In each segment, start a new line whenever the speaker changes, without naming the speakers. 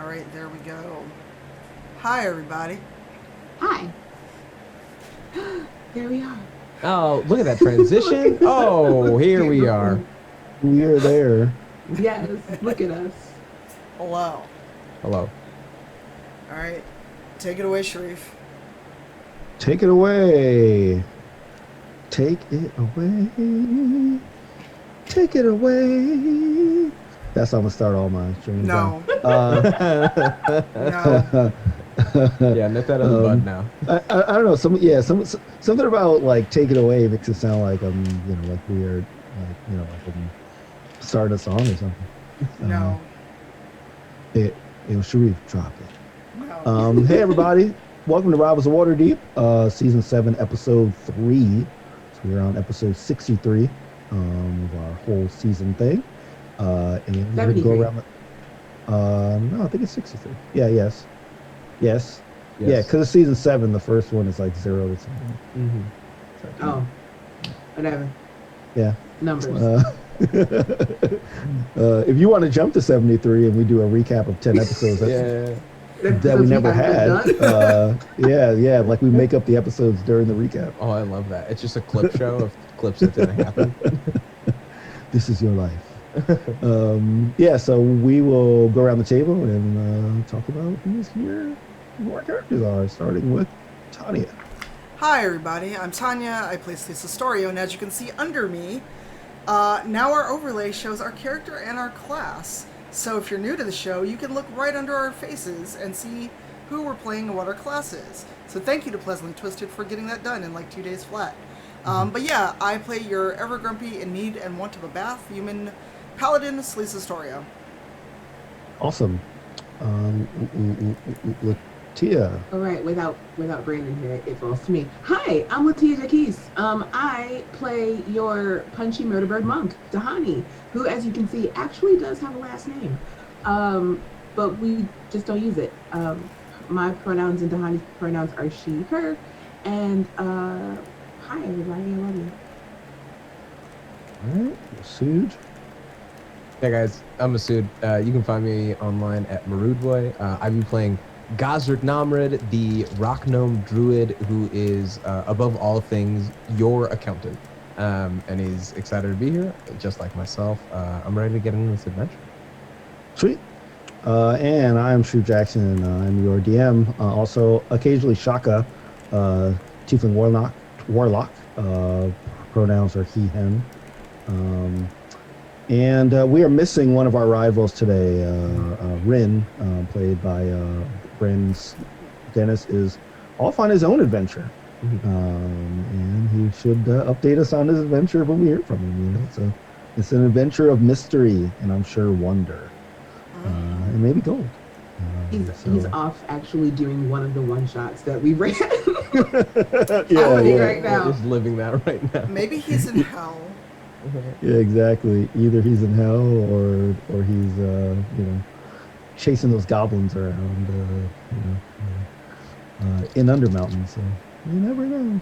All right, there we go. Hi, everybody.
Hi. Here we are.
Oh, look at that transition. Oh, here we are.
We are there.
Yes, look at us.
Hello.
Hello.
All right, take it away, Shareef.
Take it away. Take it away. Take it away. That's how I'm gonna start all my streams.
No.
No.
Yeah, nip that in the bud now.
I don't know. Something about like take it away makes it sound like I'm like weird, like I'm starting a song or something.
No.
It was Shareef. Drop it.
No.
Hey everybody, welcome to Rivals of Waterdeep, season 7, episode 3. So we're on episode 63 of our whole season thing. And we're going to go around. No, I think it's 63. Yeah. Yes. Yeah, because it's season 7. The first one is like 0 to something.
Mm-hmm.
So,
Oh, whatever.
Yeah.
Numbers.
If you want to jump to 73 and we do a recap of 10 episodes that we never had, yeah, like we make up the episodes during the recap.
Oh, I love that. It's just a clip show of clips that didn't happen.
This is your life. So we will go around the table and talk about who's here, who our characters are, starting with Tanya.
Hi, everybody. I'm Tanya. I play Lisa Storio, and as you can see under me, now our overlay shows our character and our class. So if you're new to the show, you can look right under our faces and see who we're playing and what our class is. So thank you to Pleasantly Twisted for getting that done in like 2 days flat. But yeah, I play your ever grumpy, in need and want of a bath human paladin, Lisa Storio.
Awesome. LaTia.
All right, without Brandon here, it falls to me. Hi, I'm LaTia DePass. I play your punchy murderbird monk, Dahani, who, as you can see, actually does have a last name. But we just don't use it. My pronouns and Dahani's pronouns are she, her. And hi, everybody. I love you.
All right, Masood.
Hey guys, I'm Masood. You can find me online at Maroodboy. I'll be playing Gazric Namrid, the rock gnome druid who is, above all things, your accountant. And he's excited to be here, just like myself. I'm ready to get into this adventure.
Sweet. And I'm Shareef Jackson, and I'm your DM. Also, occasionally Shaka, Tiefling Warlock. Pronouns are he, him. And we are missing one of our rivals today. Rin, played by Brandon's Stennis, is off on his own adventure. And he should update us on his adventure when we hear from him. It's an adventure of mystery and I'm sure wonder. And maybe gold.
He's off actually doing one of the one-shots that we ran.
Yeah.
Right now.
He's living that right now.
Maybe he's in hell.
Yeah, exactly. Either he's in hell or he's chasing those goblins around in Undermountain. So you never know.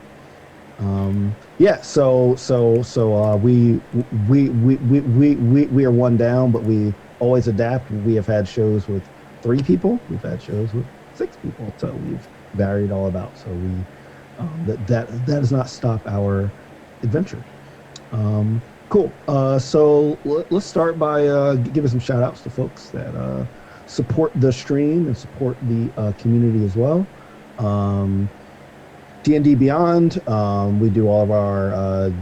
We are one down, but we always adapt. We have had shows with 3 people. We've had shows with 6 people. So we've varied all about. So we that does not stop our adventure. Cool. So let's start by giving some shout outs to folks that support the stream and support the community as well. D&D Beyond, we do all of our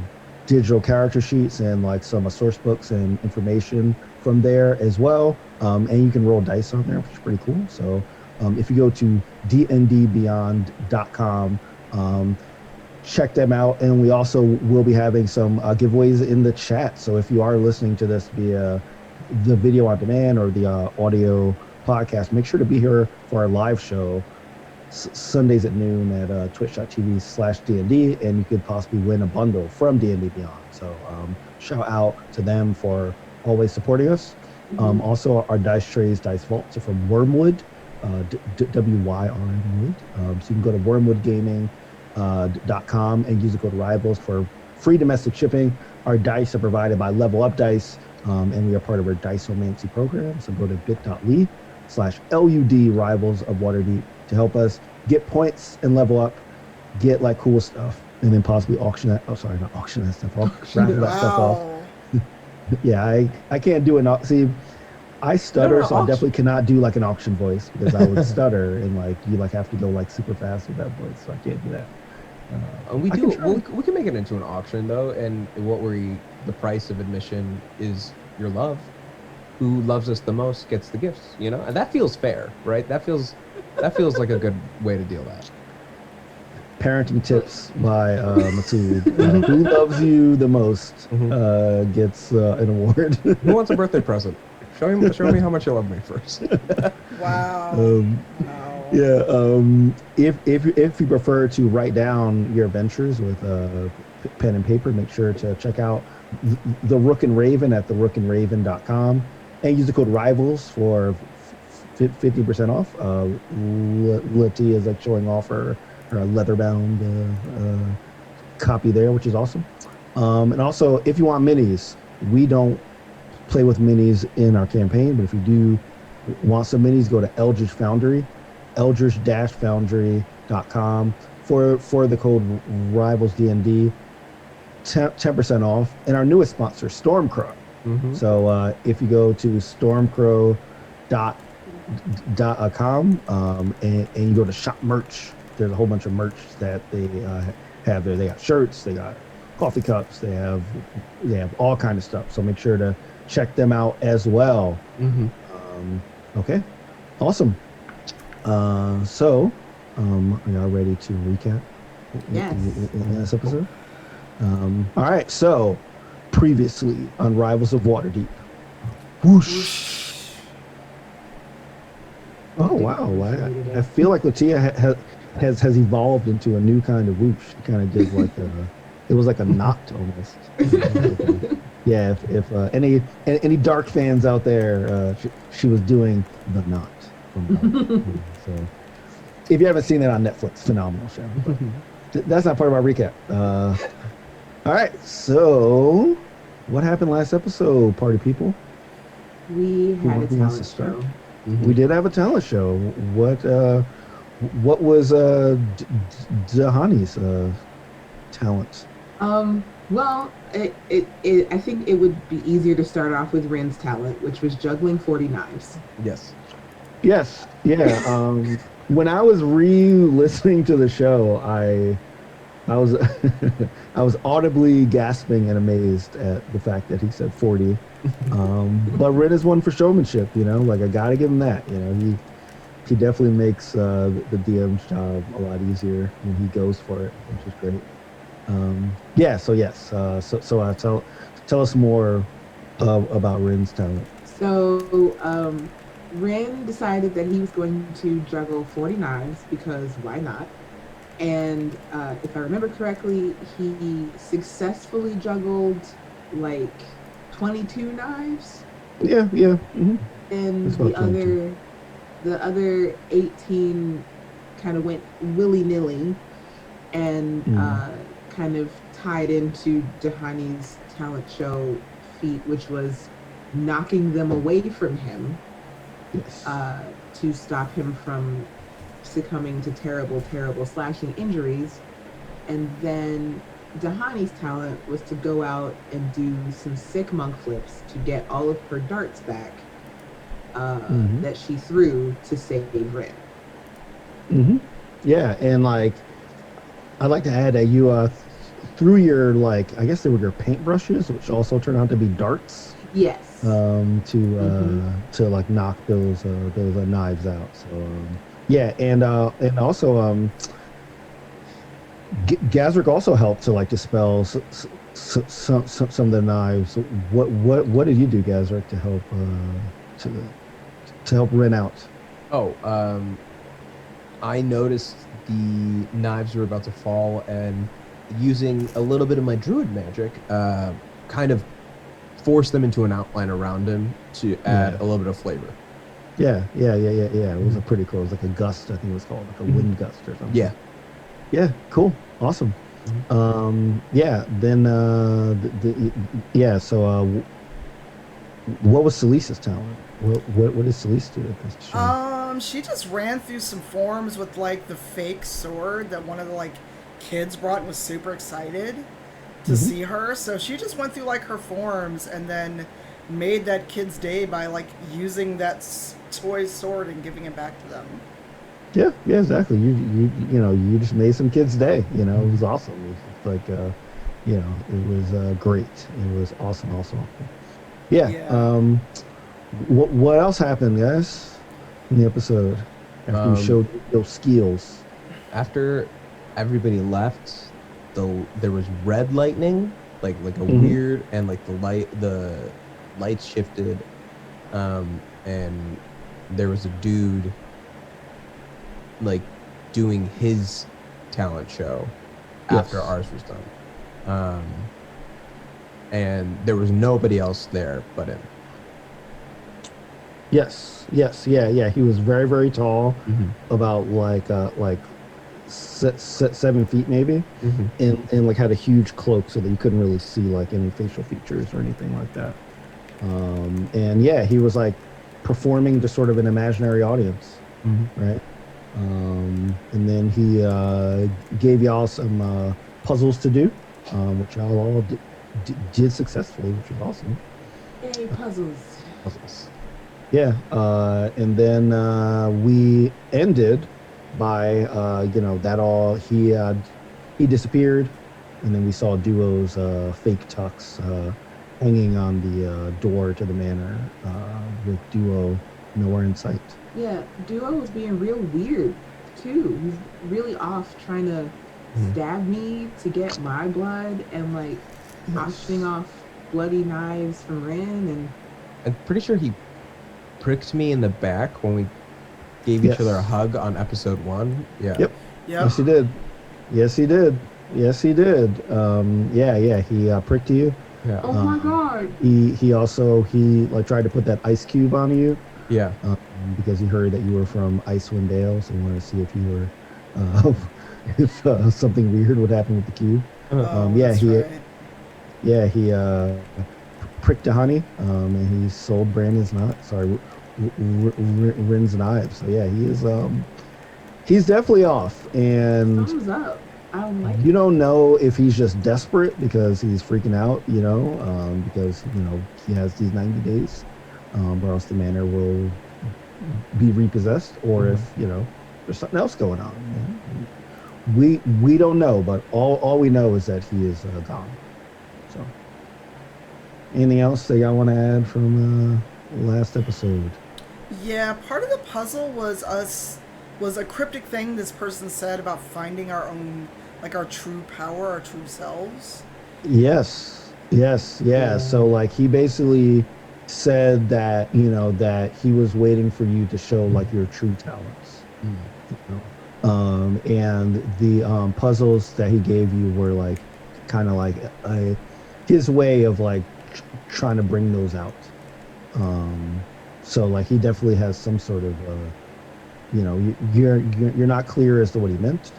digital character sheets and like some source books and information from there as well. And you can roll dice on there, which is pretty cool. So if you go to dndbeyond.com, check them out, and we also will be having some giveaways in the chat. So if you are listening to this via the video on demand or the audio podcast, make sure to be here for our live show Sundays at noon at twitch.tv/DND, and you could possibly win a bundle from D&D Beyond. So shout out to them for always supporting us. Also, our dice trays, dice vaults are from Wormwood, WYRM Wood. So you can go to wormwoodgaming.com and use the code RIVALS for free domestic shipping. Our dice are provided by Level Up Dice, and we are part of our Diceomancy program. So go to bit.ly LUD Rivals of Waterdeep to help us get points and level up, get like cool stuff, and then possibly auction that. Oh, sorry, not auction that stuff off. Raffle that stuff off.
Wow.
Yeah, I can't do an see. I stutter, so I definitely cannot do like an auction voice because I would stutter and like you like have to go like super fast with that voice, so I can't do that.
We can make it into an auction though, and the price of admission is your love. Who loves us the most gets the gifts, you know, and that feels fair, right? That feels like a good way to deal that.
Parenting tips by Masood. Who loves you the most gets an award.
Who wants a birthday present? Show me how much you love me first.
Wow. Wow.
Yeah. If you prefer to write down your adventures with pen and paper, make sure to check out the Rook and Raven at therookandраven.com and use the code RIVALS for 50% off. LaTia is like showing off her leather-bound copy there, which is awesome. And also, if you want minis, we don't play with minis in our campaign, but if you do want some minis, go to Eldritch Foundry, eldritch-foundry.com for the code RIVALS DND, 10% off. And our newest sponsor, Stormcrow. So if you go to stormcrow.com and you go to shop merch, there's a whole bunch of merch that they have there. They got shirts, they got coffee cups, they have all kind of stuff. So make sure to check them out as well. Okay, awesome. So are y'all ready to recap?
Yes.
Last episode. All right, so previously on Rivals of Waterdeep. Whoosh. Oh wow! I feel like LaTia has evolved into a new kind of whoosh. It kind of did like it was like a knot almost. Yeah, if any dark fans out there, she was doing the knot. So if you haven't seen it on Netflix, phenomenal show. That's not part of our recap. All right, so what happened last episode, party people?
We had a talent show.
We did have a talent show. What was Dahani's talent?
Well, I think it would be easier to start off with Rin's talent, which was juggling 40 knives.
Yes.
Yeah. When I was re-listening to the show, I was I was audibly gasping and amazed at the fact that he said 40. But Rin is one for showmanship, you know. Like I gotta give him that. You know, he definitely makes the DM's job a lot easier when he goes for it, which is great. Yeah. So yes. So tell us more about Rin's talent.
So Rin decided that he was going to juggle 40 knives because why not? And if I remember correctly, he successfully juggled like 22 knives.
Yeah. Mm-hmm.
And the other 18 kind of went willy-nilly and kind of tied into Dahani's talent show feat, which was knocking them away from him.
Yes.
To stop him from succumbing to terrible slashing injuries. And then Dahani's talent was to go out and do some sick monk flips to get all of her darts back that she threw to save Rin.
Yeah, and like I'd like to add that you threw your I guess they were your paintbrushes, which also turned out to be darts.
Yes.
To like knock those knives out. So yeah, and also Gazrick also helped to like dispel some of the knives. What did you do, Gazrick, to help to help Rin out?
I noticed the knives were about to fall, and using a little bit of my druid magic, kind of forced them into an outline around him to add a little bit of flavor.
Yeah. It was a pretty cool. It was like a gust, I think it was called, like a wind gust or something. Yeah. Cool. Awesome. So what was Celise's talent? What did Celise do at this show?
She just ran through some forms with like the fake sword that one of the like kids brought and was super excited to
Mhm.
see her. So she just went through like her forms and then made that kid's day by like using that toy sword and giving it back to them.
Yeah, exactly. You know, you just made some kid's day. You know, it was awesome. It was just like, you know, it was great. It was awesome. Yeah.
Yeah.
What else happened, guys, in the episode after you
Um,
showed those skills?
After everybody left, there was red lightning, like a
Mhm.
weird, and like the lights shifted, and there was a dude like doing his talent show after
Yes.
ours was done, and there was nobody else there but him.
Yes, yeah. He was very, very tall,
Mm-hmm.
about like 7 feet maybe,
Mm-hmm.
and like had a huge cloak so that you couldn't really see like any facial features or anything like that. And yeah, he was like performing to sort of an imaginary audience,
Mm-hmm.
right? And then he gave y'all some puzzles to do, which y'all all did successfully, which was awesome.
Yay, puzzles.
Puzzles.
Yeah, and then we ended by you know, that all he disappeared, and then we saw Duo's fake tux hanging on the door to the manor, with Duo nowhere in sight.
Yeah, Duo was being real weird too. He's really off trying to stab me to get my blood and like auctioning off bloody knives from Rin and
I'm pretty sure he pricked me in the back when we gave each other a hug on episode 1. Yeah.
Yep.
Yep.
Yes, he did. Yes, he did. Yeah. He pricked you.
Yeah.
oh my god.
He also like tried to put that ice cube on you.
Yeah.
Because he heard that you were from Icewind Dale, so he wanted to see if you were, if something weird would happen with the cube.
Oh,
Yeah,
that's
he,
right.
yeah, he pricked Honey, and he sold Brandon's Rin's knives. So yeah, he's definitely off, and
Thumbs up. I don't like
you
it.
don't know if he's just desperate because he's freaking out, you know, because you know he has these 90 days, or else the manor will be repossessed, or if you know there's something else going on. You know? We don't know, but all we know is that he is gone. So, anything else that y'all want to add from last episode?
Yeah, part of the puzzle was a cryptic thing this person said about finding our own, like our true power, our true selves.
Yes. Yeah. So like he basically said that, you know, that he was waiting for you to show like your true talents.
Mm.
You know? And the puzzles that he gave you were like kind of like his way of like trying to bring those out. So like he definitely has some sort of you know, you're not clear as to what he meant,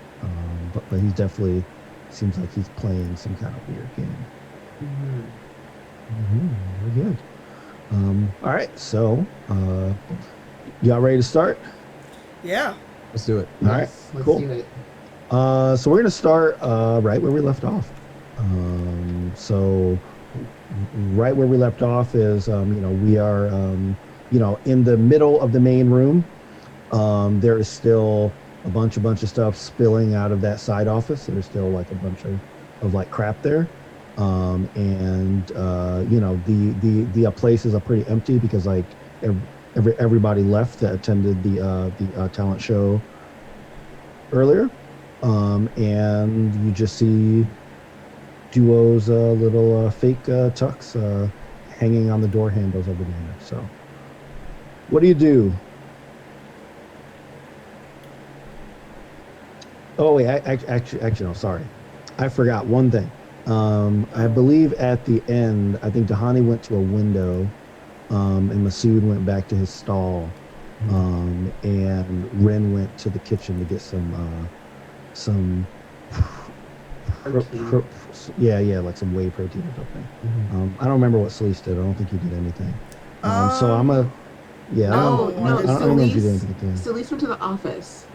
but he definitely seems like he's playing some kind of weird game. Very good. All right, so y'all ready to start?
Yeah.
Let's do it.
All right,
Yes, let's
cool.
do it.
So we're gonna start right where we left off. So right where we left off is you know, we are you know, in the middle of the main room. There is still a bunch of stuff spilling out of that side office. There's still like a bunch of like crap there. And you know, the place is pretty empty because like everybody left that attended the talent show earlier. And you just see Duo's little fake tux hanging on the door handles of the manor. So what do you do? Oh wait, actually, no, sorry, I forgot one thing. I believe at the end, I think Dahani went to a window, and Masood went back to his stall, and Ren went to the kitchen to get some
Protein.
yeah, like some whey protein or something. I don't remember what Celeste did. I don't think he did anything. So I'm a yeah.
No,
No,
I don't know if you did
Celise.
anything.
Celise went to the office.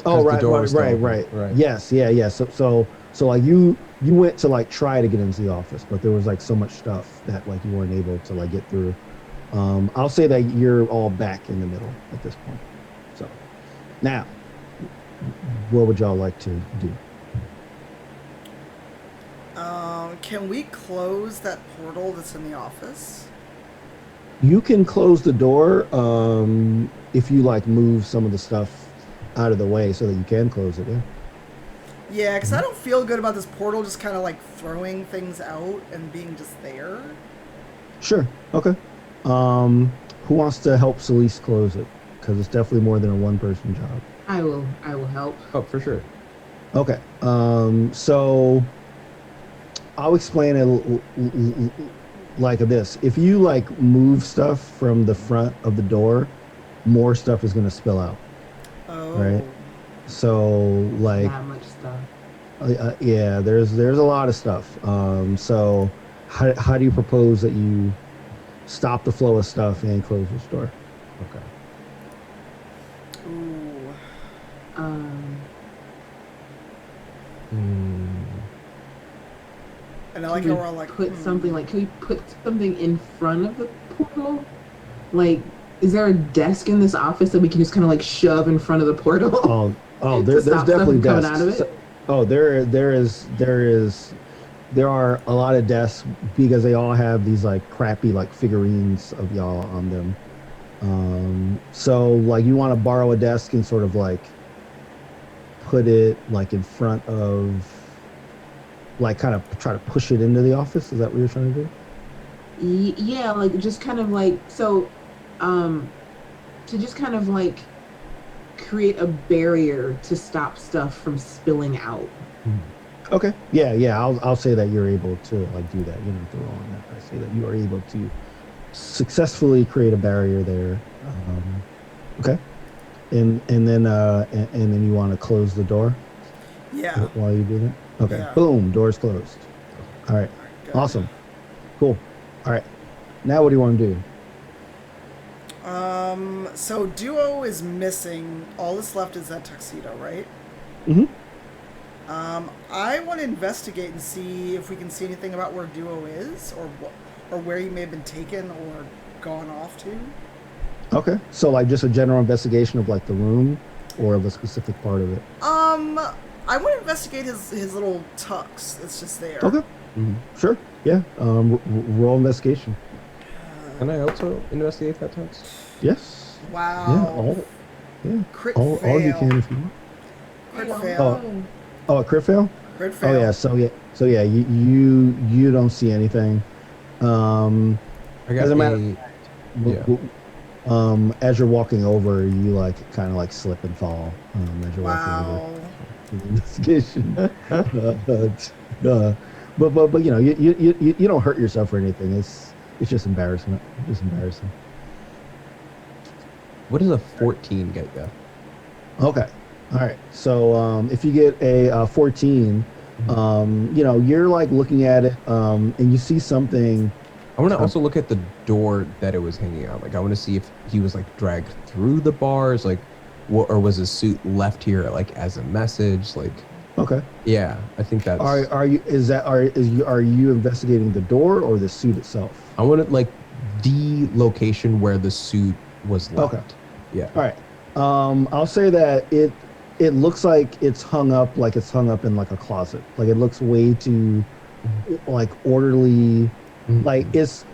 Oh,
'Cause the
right,
door
right,
was still
right,
open.
right,
Right.
Yes, yeah. So like you went to like try to get into the office, but there was like so much stuff that like you weren't able to like get through. I'll say that you're all back in the middle at this point. So now, what would y'all like to do?
Can we close that portal that's in the office?
You can close the door if you like move some of the stuff out of the way so that you can close it. Yeah.
Yeah, because I don't feel good about this portal just kind of like throwing things out and being just there.
Sure. Okay. Who wants to help Celeste close it? Because it's definitely more than a one-person job.
I will help.
Oh, for sure.
Okay. So I'll explain it like this. If you like move stuff from the front of the door, more stuff is going to spill out.
Oh.
Right. So like,
Not much stuff.
yeah, there's a lot of stuff. So how do you propose that you stop the flow of stuff and close this door?
Okay.
Ooh. And I like
Can
how
we
we're all like,
put something like, can we put something in front of the portal? Like, is there a desk in this office that we can just kind of like shove in front of the portal?
Oh,
to
there's
stop
definitely
stuff from
desks.
coming out of it?
Oh, there are a lot of desks because they all have these like crappy like figurines of y'all on them. So like you want to borrow a desk and sort of like put it like in front of, like kind of try to push it into the office. Is that what you're trying to do?
Yeah, like just kind of like to just kind of like create a barrier to stop stuff from spilling out.
Okay. Yeah. I'll say that you're able to like do that. You don't have to roll on that. I say that you are able to successfully create a barrier there. Okay. And then you want to close the door
yeah.
while you do that. Okay.
Yeah.
Boom. Door's closed. All right.
Good.
Awesome. Cool. All right. Now what do you want to do?
So Duo is missing. All that's left is that tuxedo, right?
Mm-hmm.
I want to investigate and see if we can see anything about where Duo is, or where he may have been taken or gone off to.
Okay. So like just a general investigation of like the room or of a specific part of it.
I want to investigate his little tux. It's just there.
Okay. Sure. Yeah. Roll investigation.
Can I also investigate that text?
Yes.
Wow. Crit
All
fail.
you can if you want.
Crit fail.
Oh, a crit fail?
Crit fail.
Oh yeah. So yeah. You don't see anything.
I got
As a matter
yeah.
As you're walking over, you like kind of like slip and fall. As you're walking
Wow.
over to the investigation. But you know you don't hurt yourself or anything. It's just embarrassment. Just embarrassing.
What does a 14 get you?
Okay. All right. So if you get a 14, you know, you're like looking at it and you see something.
I want to also look at the door that it was hanging out. Like, I want to see if he was like dragged through the bars, like, or was his suit left here like as a message? Like,
Okay.
yeah, I think that's.
Are you investigating the door or the suit itself?
I want to like the location where the suit was left.
Okay.
Yeah.
All right. I'll say that it looks like it's hung up in like a closet. Like it looks way too like orderly. Like it's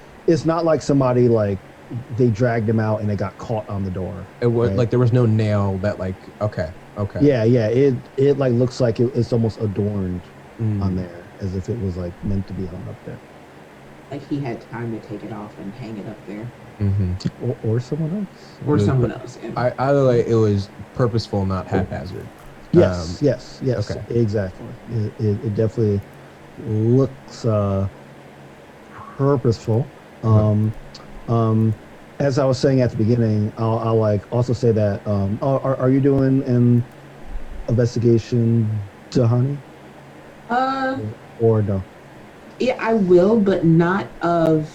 not like somebody like they dragged him out and it got caught on the door.
It was
right?
like there was no nail that like okay.
Yeah. It like looks like it's almost adorned on there as if it was like meant to be hung up there.
Like he had time to take it off and hang it up there.
Or someone else.
Or someone else. Yeah.
Either way, it was purposeful, not haphazard.
Yes.
Okay.
Exactly. It definitely looks purposeful. As I was saying at the beginning, I'll like also say that. Are you doing an investigation, Tahani?
Uh,
Or no?
Yeah, I will, but not of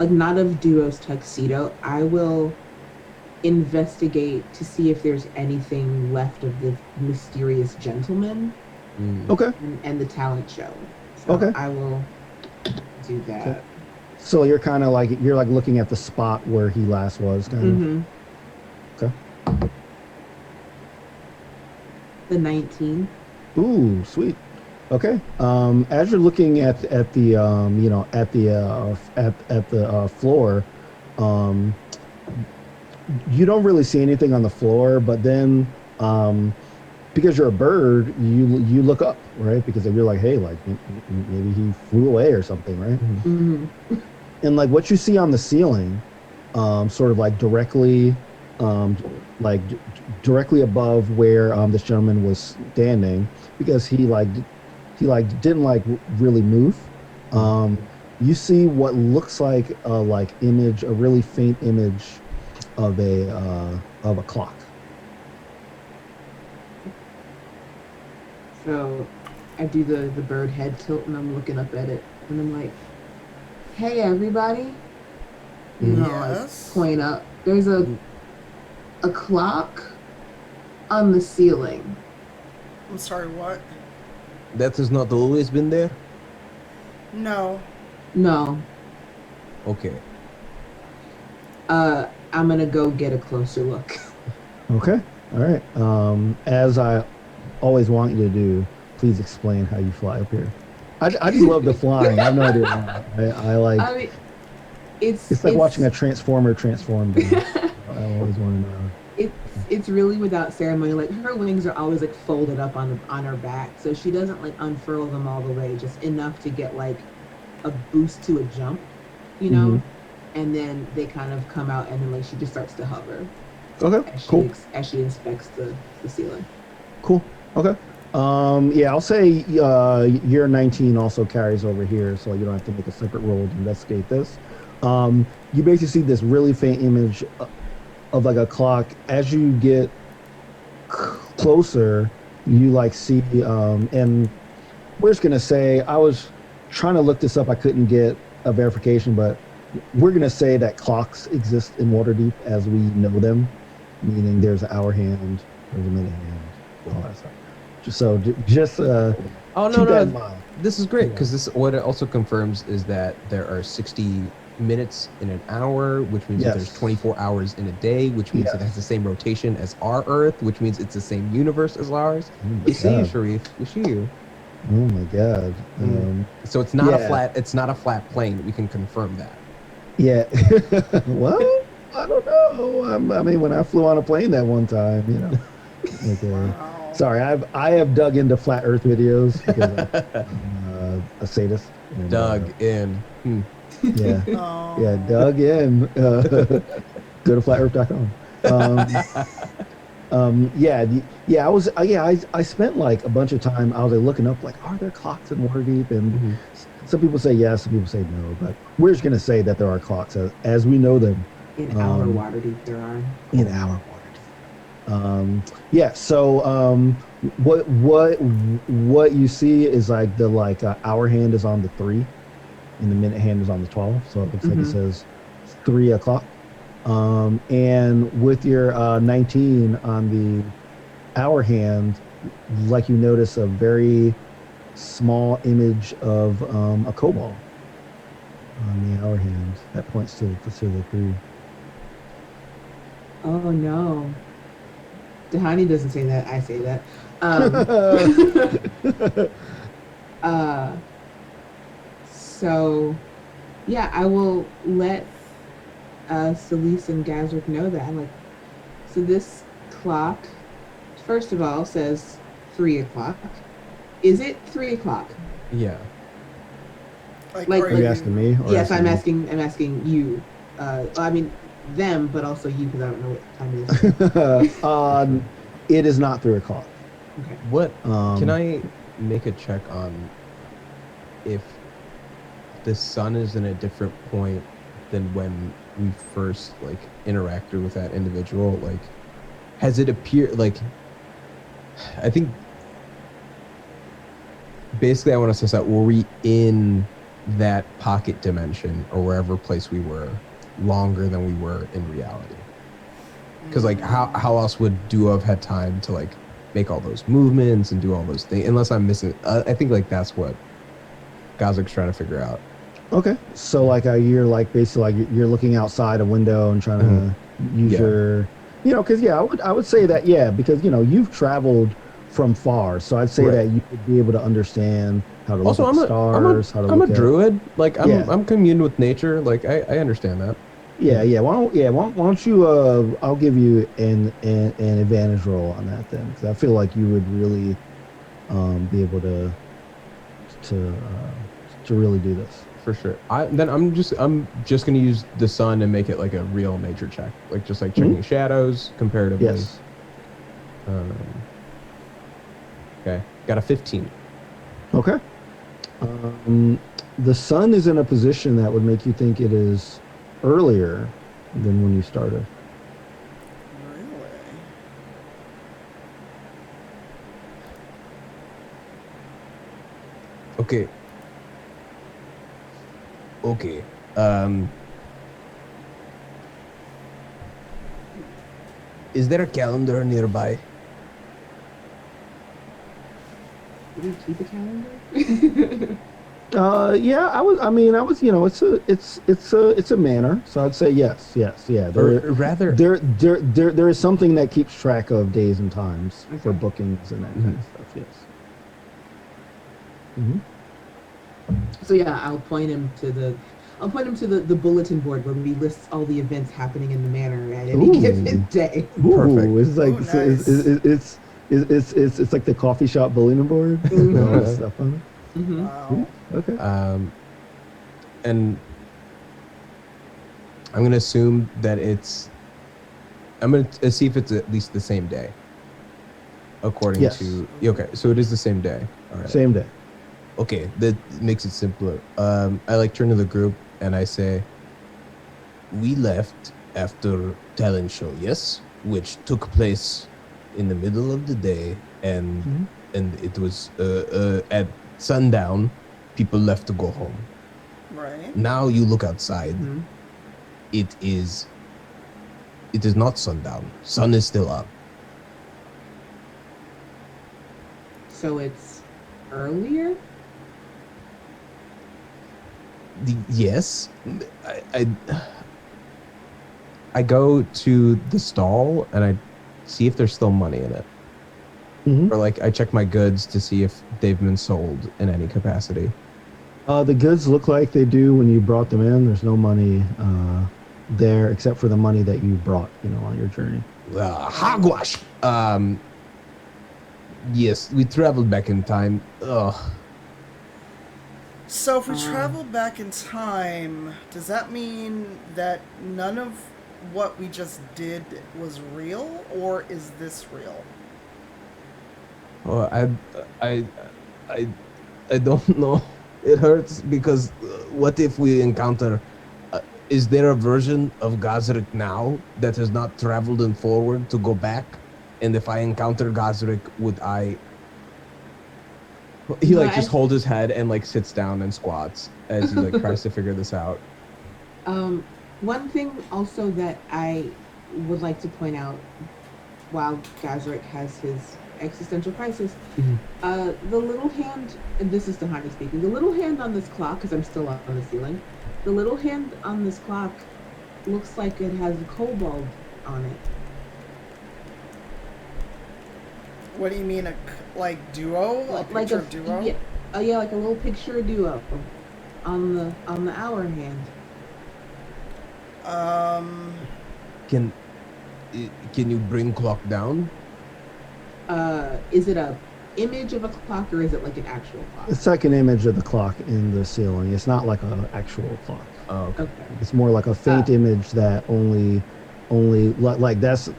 like not of Duo's tuxedo, I will investigate to see if there's anything left of the mysterious gentleman
Okay.
and the talent show. So
Okay.
I will do that.
Okay. So you're kind of like looking at the spot where he last was, kind of. Okay.
The 19.
Ooh, sweet. Okay. As you're looking at the at the floor, um, you don't really see anything on the floor, but then because you're a bird, you look up, right? Because if you're like, hey, like maybe he flew away or something, right? And like what you see on the ceiling, sort of like directly, like directly above where this gentleman was standing, because he didn't like really move. You see what looks like a really faint image of a clock.
So I do the bird head tilt and I'm looking up at it and I'm like, hey everybody. You know,
Yes.
like point up. There's a clock on the ceiling.
I'm sorry, what?
That has not always been there?
No.
No.
Okay.
I'm gonna go get a closer look.
Okay. All right. As I always want you to do, please explain how you fly up here. I just love the flying. I have no idea why. I like.
I mean,
it's like watching a transformer transform. I always want to know.
It's really without ceremony. Like her wings are always like folded up on her back, so she doesn't like unfurl them all the way, just enough to get like a boost to a jump, you know. And then they kind of come out, and then like she just starts to hover.
Okay. Cool.
As she inspects the ceiling.
Cool. Okay. Yeah, I'll say year 19 also carries over here, so you don't have to make a separate roll to investigate this. You basically see this really faint image of like a clock. As you get closer, you like see, and we're just gonna say, I was trying to look this up, I couldn't get a verification, but we're gonna say that clocks exist in Waterdeep as we know them, meaning there's an hour hand, there's a minute hand, all that stuff. Just
Oh
keep
no,
that
no,
in mind.
this is great because this what it also confirms is that there are 60 minutes in an hour, which means that there's 24 hours in a day, which means it has the same rotation as our Earth, which means it's the same universe as ours. We see you, Shareef. We see you.
Oh my God.
So it's not a flat. It's not a flat plane. We can confirm that.
Yeah. Well, I don't know. I mean, when I flew on a plane that one time, you know. Okay.
Wow.
Sorry, I have dug into flat Earth videos because I'm a sadist. And,
Dug in.
Yeah.
Oh.
Yeah, dug in. Go to flatearth.com. I spent like a bunch of time. I was like looking up, like, are there clocks in Waterdeep? And some people say yes, some people say no. But we're just gonna say that there are clocks as we know them.
In our Waterdeep, there are.
In our Waterdeep. So what you see is like the hour hand is on the 3, and the minute hand is on the 12. So it looks like it says 3 o'clock. And with your 19 on the hour hand, like you notice a very small image of a kobold on the hour hand that points to the 3.
Oh no. Dahani doesn't say that, I say that. So yeah, I will let Celise and Gazrick know that. I'm like, so this clock, first of all, says 3 o'clock. Is it 3 o'clock?
Yeah.
Like,
are you asking me? Or
yes, I'm
asking
asking you. I mean them, but also you, because I don't know what time it is.
It is not 3 o'clock.
Okay.
What can I make a check on if the sun is in a different point than when we first like interacted with that individual? Like, has it appeared? Like, I think basically I want to suss out, were we in that pocket dimension or wherever place we were longer than we were in reality. Because like how else would Duo have had time to like make all those movements and do all those things unless I'm missing? I think like that's what Gazik's trying to figure out.
Okay, so like you're like basically like you're looking outside a window and trying to use your, because I would say that because you've traveled from far, so I'd say that you would be able to understand how to look at the stars, how to
I'm
look
a
at
druid. Like I'm communed with nature. Like I understand that.
Yeah. Why don't you? I'll give you an advantage roll on that then, because I feel like you would really be able to really do this.
For sure. I'm just gonna use the sun and make it like a real nature check, like just like checking shadows comparatively.
Yes.
Okay, got a 15.
Okay. The sun is in a position that would make you think it is earlier than when you started.
Really?
Okay. Is there a calendar nearby?
Do we keep a calendar?
Yeah, I was. It's a manner. So I'd say yes. Yeah. There is something that keeps track of days and times for bookings and that kind of stuff. Yes.
So yeah, I'll point him to the bulletin board where we list all the events happening in the manor at any given day.
Perfect.
It's like
nice.
it's like the coffee shop bulletin board. All that stuff on it.
Wow.
Okay.
And I'm gonna assume that I'm gonna see if it's at least the same day. According to okay, so it is the same day. All right.
Same day.
Okay, that makes it simpler. I like turn to the group and I say, we left after talent show, yes, which took place in the middle of the day, and it was at sundown. People left to go home.
Right.
Now you look outside. It is not sundown. Sun is still up.
So it's earlier?
Yes. I go to the stall and I see if there's still money in it. Or like I check my goods to see if they've been sold in any capacity.
The goods look like they do when you brought them in. There's no money there except for the money that you brought, on your journey.
Hogwash. Yes, we traveled back in time. Ugh.
So if we travel back in time, does that mean that none of what we just did was real, or is this real?
Oh, I don't know. It hurts because what if we encounter? Is there a version of Gazrik now that has not traveled in forward to go back? And if I encounter Gazrik, would I? He just holds his head and like sits down and squats as he like tries to figure this out.
One thing also that I would like to point out while Gazrik has his existential crisis, the little hand, and this is Tahani speaking, the little hand on this clock, because I'm still up on the ceiling, the little hand on this clock looks like it has a kobold on it.
What do you mean, like Duo? A picture of Duo?
Yeah, like a little picture of Duo on the hour hand.
Can you bring clock down?
Is it a image of a clock or is it like an actual clock?
It's like an image of the clock in the ceiling. It's not like an actual clock.
Oh, okay.
It's more like a faint image that only like that's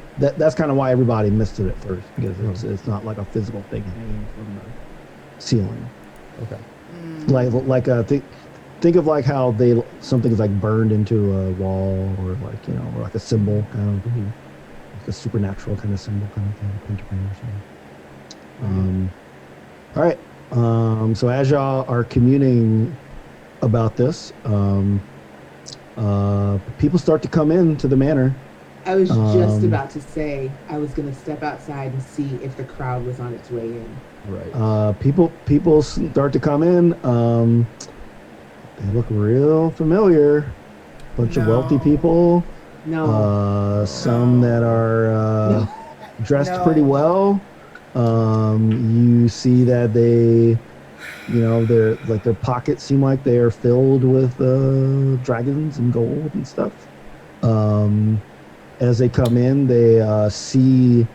kind of why everybody missed it at first, because it's not like a physical thing hanging from the ceiling.
Okay.
Think of like how something is like burned into a wall, or like or like a symbol kind of like a supernatural kind of symbol kind of thing, a pentagram or something. All right. So as y'all are communing about this. People start to come into the manor.
I was just
Um,
about to say I was going to step outside and see if the crowd was on its way in.
Right.
People start to come in. They look real familiar. Bunch of wealthy
No.
people.
No,
Some that
No.
are
no.
dressed pretty
No.
well. You see that they, their pockets seem like they are filled with dragons and gold and stuff. Um, as they come in, they see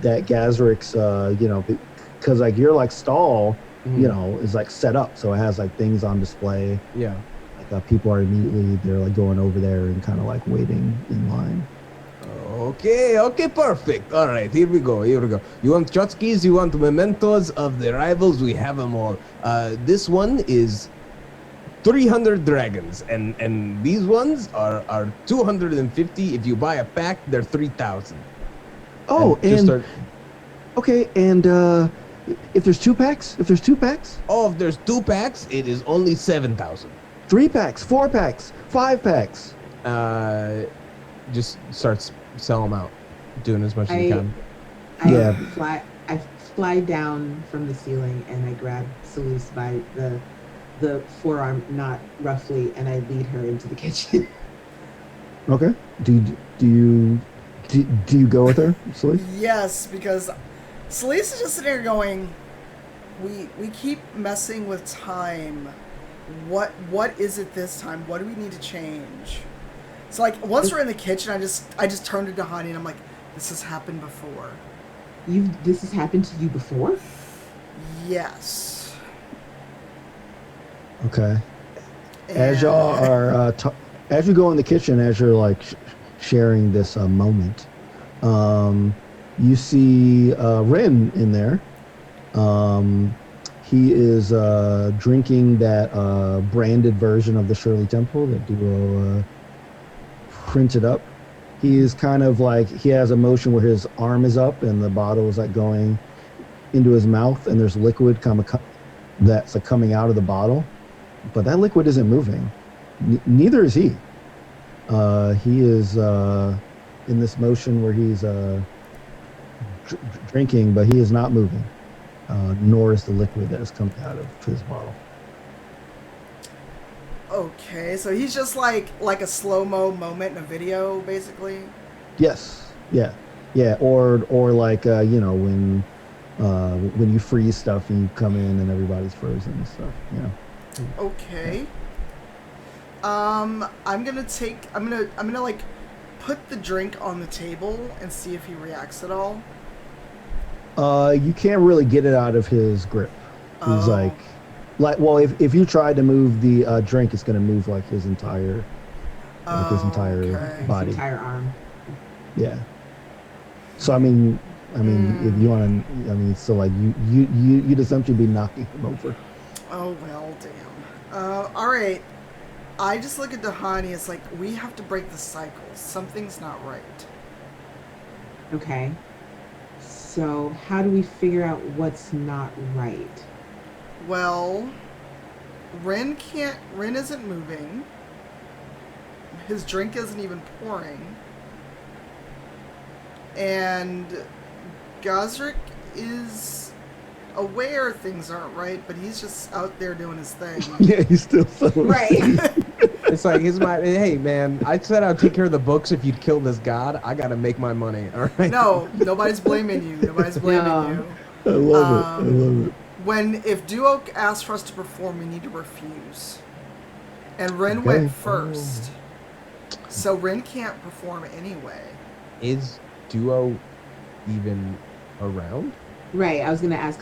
that Gazrik's, because like your like stall, is like set up, so it has like things on display.
Yeah.
Like people are immediately they're like going over there and kind of like waiting in line.
Okay, perfect. All right, here we go. You want tchotchkes? You want mementos of the rivals? We have them all. This one is 300 dragons, and these ones are 250. If you buy a pack, they're 3,000.
Oh, okay, and if there's two packs,
if there's 2 packs, it is only 7,000.
3 packs, 4 packs, 5 packs.
Just starts sell them out, doing as much as you can.
I fly down from the ceiling and I grab Celeste by the forearm knot roughly, and I lead her into the kitchen.
Okay. Do you go with her, Celeste?
Yes, because Celeste is just sitting there going, we keep messing with time. What is it this time? What do we need to change? So like once we're in the kitchen, I just turned to Dahani and I'm like, this has happened before.
This has happened to you before?
Yes.
Okay. As y'all are as you go in the kitchen, as you're like sharing this moment, you see Ren in there. He is drinking that branded version of the Shirley Temple that Duo printed up. He is kind of like, he has a motion where his arm is up and the bottle is like going into his mouth, and there's liquid that's like coming out of the bottle, but that liquid isn't moving. Neither is he. He is in this motion where he's drinking, but he is not moving. Nor is the liquid that is coming out of his bottle.
Okay, so he's just like a slow-mo moment in a video, basically.
Yes. Yeah. Or like when you freeze stuff and you come in and everybody's frozen and stuff. Yeah.
Okay. I'm gonna like put the drink on the table and see if he reacts at all.
You can't really get it out of his grip. He's
Oh.
well, if you tried to move the drink, it's gonna move like his entire
Okay.
body.
His entire arm.
Yeah. So I mean, if you want to, so like you'd essentially be knocking him over.
Oh well, damn. All right. I just look at Dahani. It's like we have to break the cycle. Something's not right.
Okay. So how do we figure out what's not right?
Well, Ren isn't moving. His drink isn't even pouring. And Gazrik is aware things aren't right, but he's just out there doing his thing.
Yeah, he's still so
Right.
It's like hey man, I said I'd take care of the books if you'd kill this god. I gotta make my money. All right.
No, nobody's blaming you. Nobody's blaming you.
I love it.
If Duo asks for us to perform, we need to refuse. And Ren
Okay.
went first. So Ren can't perform anyway.
Is Duo even around?
Right. I was gonna ask.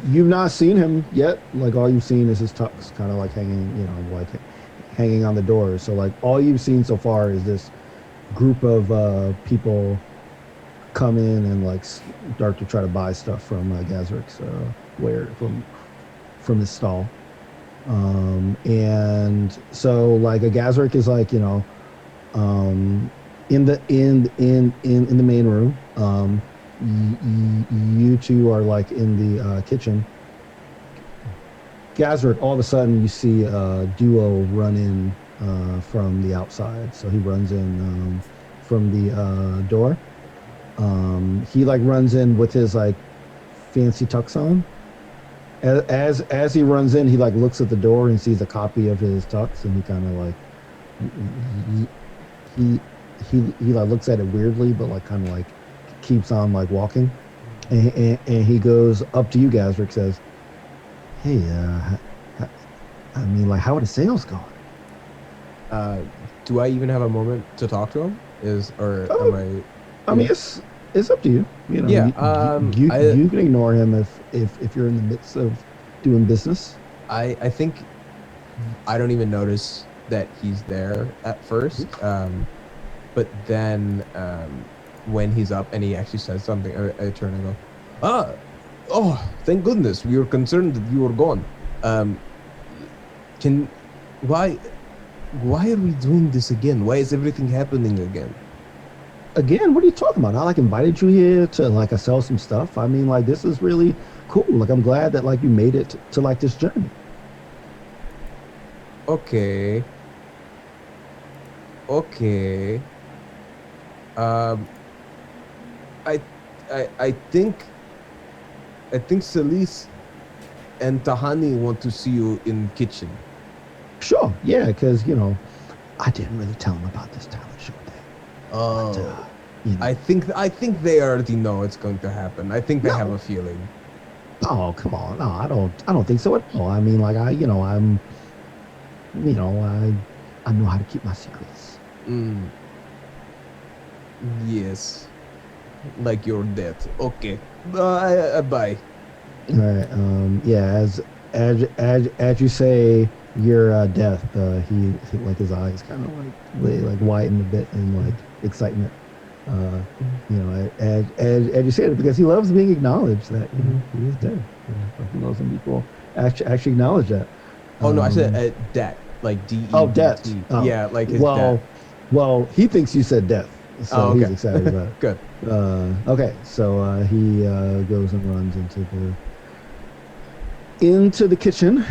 You've not seen him yet. Like all you've seen is his tux kind of like hanging on the door. So like all you've seen so far is this group of people come in and like start to try to buy stuff from Gazrik's from his stall. And so like a Gazrik is like in the main room. You two are like in the kitchen. Gazrick, all of a sudden you see a duo run in from the outside. So he runs in from the door. He like runs in with his like fancy tux on. As he runs in, he like looks at the door and sees a copy of his tux, and he kind of like he he like looks at it weirdly, but like kind of like keeps on like walking, and he goes up to you, Gazrick, says, "Hey, I mean, like, how are the sales going?"
Do I even have a moment to talk to him? Am I?
I mean, it's up to you. You know,
Yeah.
you can ignore him if you're in the midst of doing business.
I think I don't even notice that he's there at first. But then when he's up and he actually says something, I turn and go, oh, thank goodness. We were concerned that you were gone. Why are we doing this again? Why is everything happening again?
Again, what are you talking about? I like invited you here to like sell some stuff. I mean, like, this is really cool. Like, I'm glad that like you made it to like this journey.
Okay. I think Celise and Tahani want to see you in kitchen.
Sure, yeah, because I didn't really tell him about this talent show thing.
Oh,
But,
I think they already know it's going to happen. I think they have a feeling.
Oh, come on, no, I don't think so at all. I mean, like I know how to keep my secrets.
Yes, like your death. Okay, bye.
All right. Yeah. As you say your death, he like his eyes kind of like widen a bit in like excitement. As you say it, because he loves being acknowledged that he is dead. Like he loves when people actually acknowledge that.
Oh no, I said debt, like D-E-B-T.
Oh, debt. Oh.
Yeah, like his debt.
Well, he thinks you said death, so
okay.
he's excited about it.
Good.
Okay, so he goes and runs into the kitchen,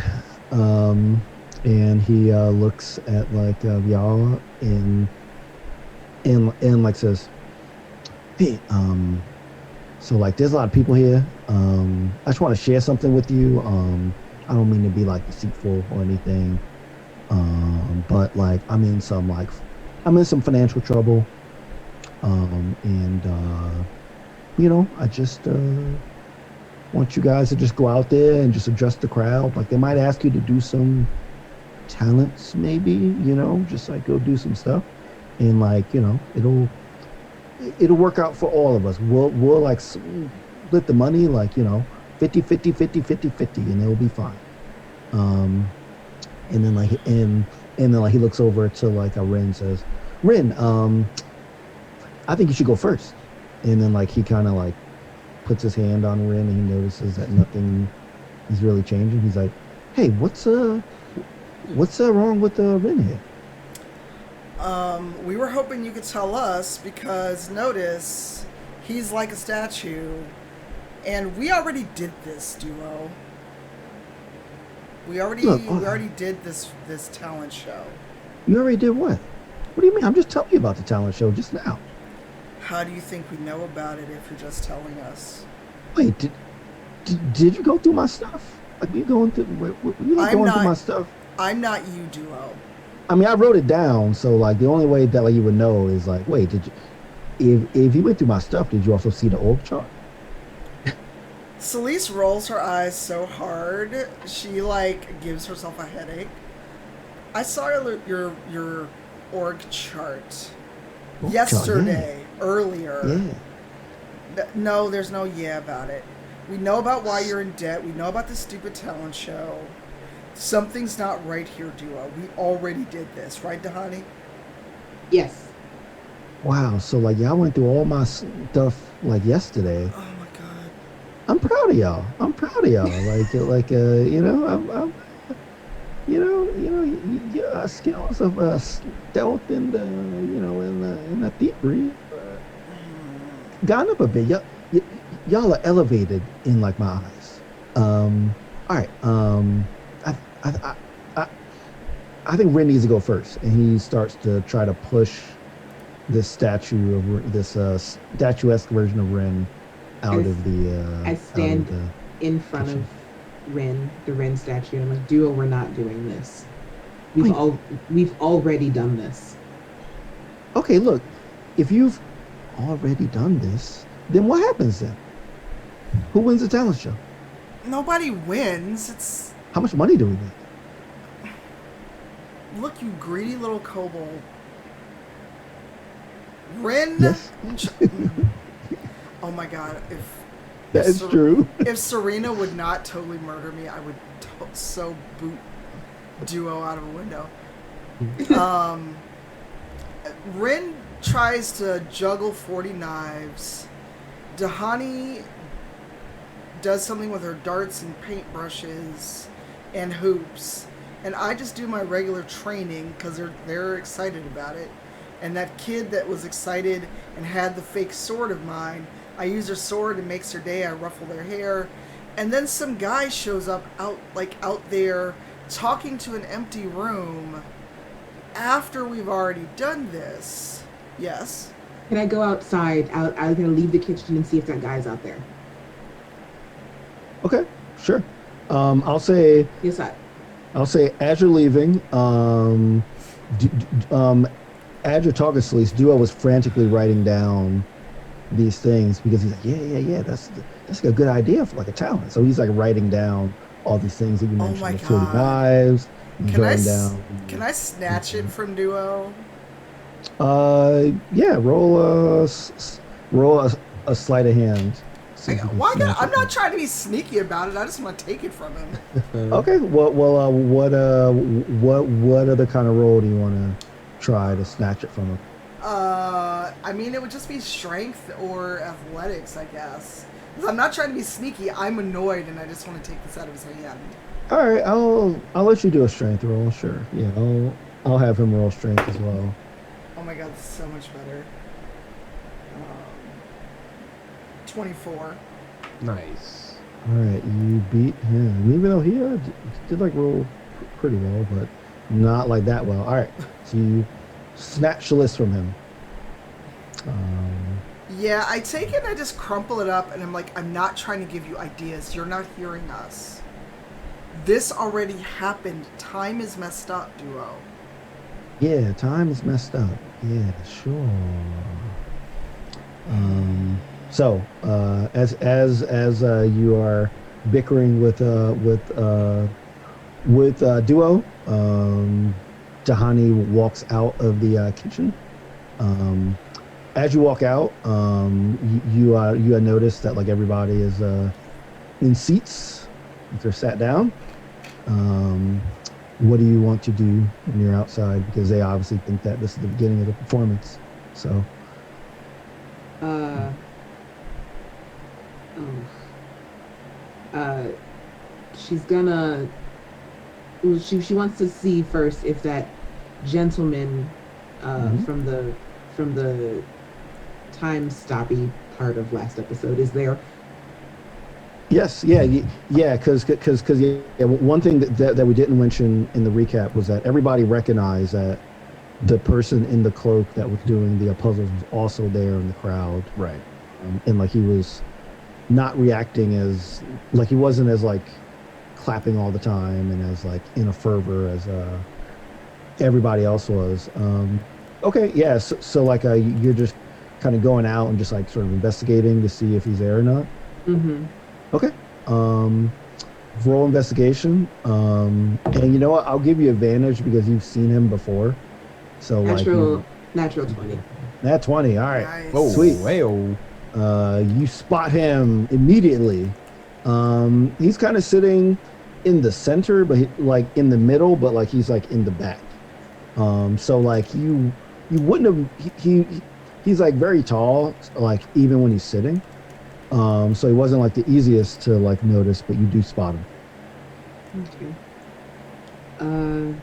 and he looks at like y'all and like says, "Hey, so like there's a lot of people here. I just want to share something with you. I don't mean to be like deceitful or anything, but like I'm in some financial trouble, and I just want you guys to just go out there and just adjust the crowd. Like they might ask you to do some talents, maybe, just like go do some stuff, and like it'll work out for all of us. We'll like split the money, like 50 and it'll be fine." And then he looks over to like a Rin and says, "Rin, I think you should go first." And then like he kind of like puts his hand on Rin, and he notices that nothing is really changing. He's like, "Hey, what's wrong with Rin here?"
We were hoping you could tell us, because notice he's like a statue, and we already did this duo. We already did this talent show.
You already did what? What do you mean? I'm just telling you about the talent show just now.
How do you think we know about it if you're just telling us?
Wait, did you go through my stuff? Like, were you going through my stuff?
I'm not you, duo.
I mean, I wrote it down, so like the only way that like you would know is like, wait, did you? If you went through my stuff, did you also see the org chart?
Celise rolls her eyes so hard she like gives herself a headache. I saw your org chart yesterday, earlier.
Yeah.
No, there's no about it. We know about why you're in debt. We know about the stupid talent show. Something's not right here, duo. We already did this, right, Dahani?
Yes.
Wow. So like y'all went through all my stuff like yesterday.
Oh my god.
I'm proud of y'all. Your skills of stealth and in the thievery gone up a bit. Y'all are elevated in like my eyes. All right. I, I, I think Ren needs to go first, and he starts to try to push this statuesque version of Ren out of
I stand
the
in front
kitchen.
of the Ren statue, and I'm like, Duo, we're not doing this. We've
Wait.
we've already done this.
Okay, look, if you've already done this, then what happens then? Who wins the talent show?
Nobody wins. It's
How much money do we make?
look, you greedy little kobold. Ren.
Yes,
Oh my god! If
that is true.
if Serena would not totally murder me, I would so boot Duo out of a window. Rin tries to juggle 40 knives. Dahani does something with her darts and paintbrushes and hoops. And I just do my regular training because they're excited about it. And that kid that was excited and had the fake sword of mine, I use her sword and makes her day. I ruffle their hair. And then some guy shows up out there talking to an empty room after we've already done this. Yes.
Can I go outside? I'm gonna leave the kitchen and see if that guy's out there.
Okay, sure. I'll say
Yes, I.
as you're leaving, as you're talking, Celeste, Duo was frantically writing down these things because he's like, yeah, that's like a good idea for like a talent. So he's like writing down all these things that you mentioned,
my
the 40
God.
knives. He's
Can I,
writing
s-
down.
can I snatch it from Duo?
Yeah, roll a sleight of hand. See if you can snatch
I'm
it.
not trying to be sneaky about it. I just want to take it from him.
Okay. What other kind of role do you want to try to snatch it from him?
I mean, it would just be strength or athletics, I guess. 'Cause I'm not trying to be sneaky. I'm annoyed, and I just want to take this out of his hand.
All right, I'll let you do a strength roll. Sure. Yeah, I'll have him roll strength as well.
Oh my god, this is so much better. 24.
Nice.
All right, you beat him, even though he did like roll pretty well, but not like that well. All right, so you snatch the list from him.
Yeah, I take it and I just crumple it up, and I'm like, I'm not trying to give you ideas. You're not hearing us. This already happened. Time is messed up, Duo.
Yeah, time is messed up. Yeah, sure. So as you are bickering with Duo, Dahani walks out of the kitchen. As you walk out, you notice that like everybody is in seats. If they're sat down. What do you want to do when you're outside? Because they obviously think that this is the beginning of the performance. So.
She's gonna. Well, she wants to see first if that gentleman from the time stoppy part of last episode is there.
Yes, yeah, because one thing that we didn't mention in the recap was that everybody recognized that the person in the cloak that was doing the puzzles was also there in the crowd,
Right.
And like he was not reacting as like he wasn't as like clapping all the time and as like in a fervor as everybody else was. Okay, yeah, so like you're just kind of going out and just like sort of investigating to see if he's there or not.
Mm-hmm.
Okay. Roll investigation. And you know what? I'll give you advantage because you've seen him before. So
Natural 20.
Nat 20. All right.
Nice.
Oh,
Sweet.
Hey-o.
You spot him immediately. He's kind of sitting in the center, but like in the middle, but like he's like in the back. So like you wouldn't have. He's like very tall, like even when he's sitting. So he wasn't like the easiest to like notice, but you do spot him.
Okay.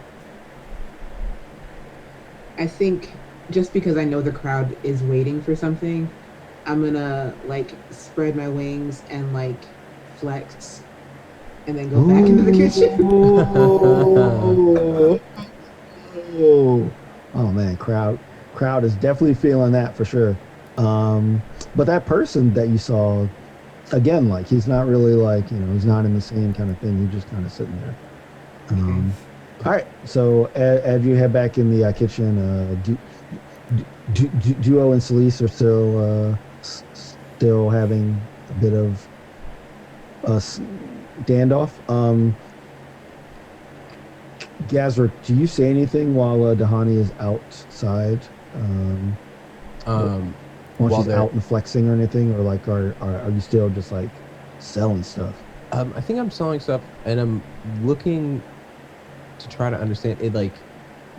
I think just because I know the crowd is waiting for something, I'm gonna like spread my wings and like flex and then go back into the kitchen.
Oh man, crowd is definitely feeling that for sure. But that person that you saw again, like he's not really like he's not in the same kind of thing. He's just kind of sitting there. All right, so as you head back in the kitchen, Duo and Celise are still having a bit of a standoff. Gazra, do you say anything while Dahani is outside? While she's out and flexing or anything, or like are you still just like selling stuff?
I think I'm selling stuff, and I'm looking to try to understand it. Like,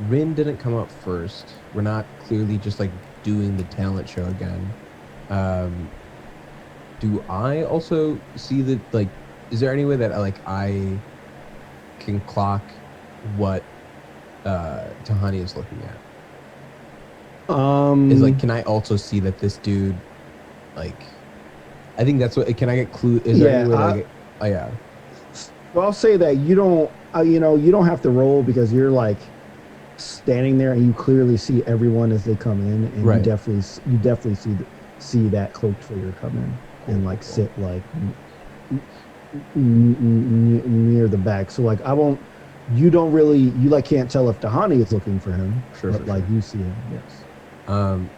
Rin didn't come up first. We're not clearly just like doing the talent show again. Do I also see that? Like, is there any way that I can clock what Tahani is looking at? Is like, can I also see that this dude, like, I think that's what. Can I get clue? Is there any way that I get? Oh yeah.
Well, I'll say that you don't. You don't have to roll because you're like standing there and you clearly see everyone as they come in, and
right.
you definitely see that cloaked figure come in and like sit like near the back. So like you like can't tell if Dahani is looking for him, but like you see him, yes. Kind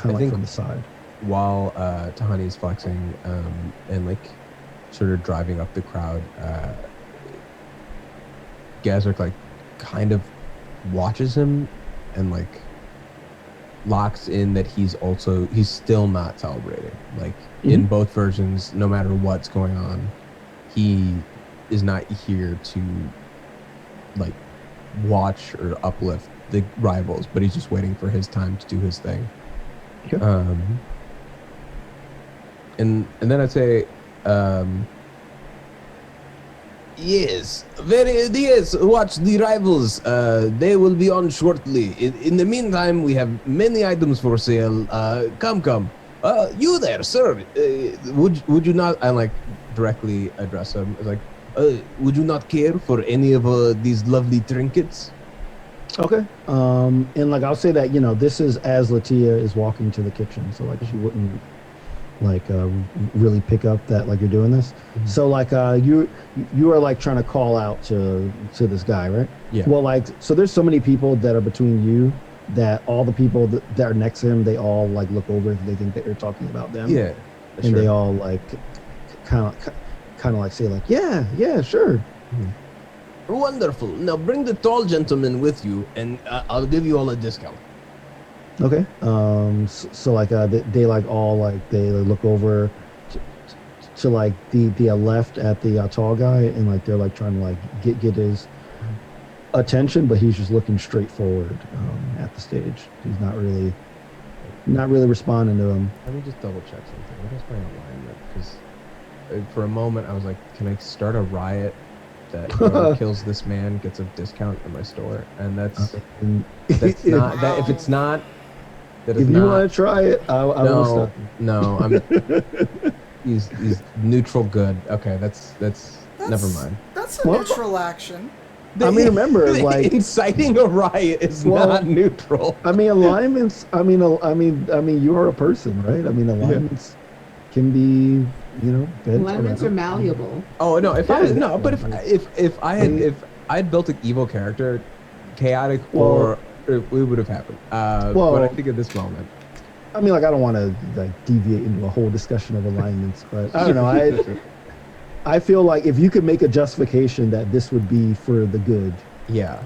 of like from the side.
While Tahani is flexing and like sort of driving up the crowd, Gazrick like kind of watches him and like locks in that he's still not celebrating. Like in both versions, no matter what's going on, he is not here to like watch or uplift the rivals, but he's just waiting for his time to do his thing.
Sure.
And then I'd say yes, watch the rivals. They will be on shortly. In the meantime, we have many items for sale. Come. You there, sir? Would you not? I like directly address him. It's like, would you not care for any of these lovely trinkets?
Okay. And like I'll say that this is as LaTia is walking to the kitchen, so like she wouldn't like really pick up that like you're doing this. So like you are like trying to call out to this guy, right?
Yeah.
Well, like so there's so many people that are between you that all the people that are next to him, they all like look over if they think that you're talking about them.
Yeah.
And they all like kind of like say like yeah sure.
Wonderful. Now bring the tall gentleman with you, and I'll give you all a discount.
Okay. So like they like all like they look over to like the left at the tall guy, and like they're like trying to like get his attention, but he's just looking straight forward at the stage. He's not really responding to him.
Let me just double check something. What is my alignment? Because for a moment I was like, can I start a riot that whoever kills this man gets a discount in my store? And that's not that. If it's not.
If you want to try it, I won't stop you.
No, I'm. he's neutral good. Okay, that's never mind.
That's a neutral action.
I mean, remember, like
inciting a riot is not neutral.
I mean, alignments. I mean, you are a person, right? I mean, alignments can be, bent
alignments are malleable.
Oh no! If I had built an evil character, chaotic it would have happened. But I think at this moment,
I mean, like I don't want to like deviate into a whole discussion of alignments, but I don't know. I feel like if you could make a justification that this would be for the good,
yeah,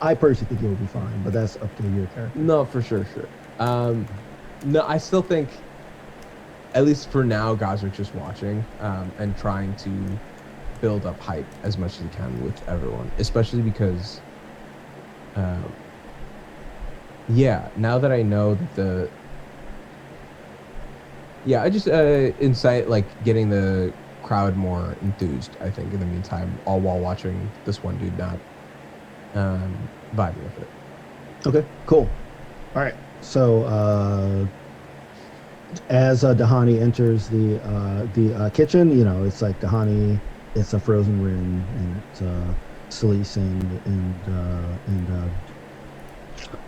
I personally think it would be fine, but that's up to your character.
No, for sure. No, I still think, at least for now, Gosrick's just watching and trying to build up hype as much as he can with everyone, especially because. Now that I know that I just incite like getting the crowd more enthused, I think, in the meantime, all while watching this one dude not vibing with it.
Okay, cool. All right, so as Dahani enters the kitchen, you know, it's like Dahani, it's a frozen Rin, and it's Celise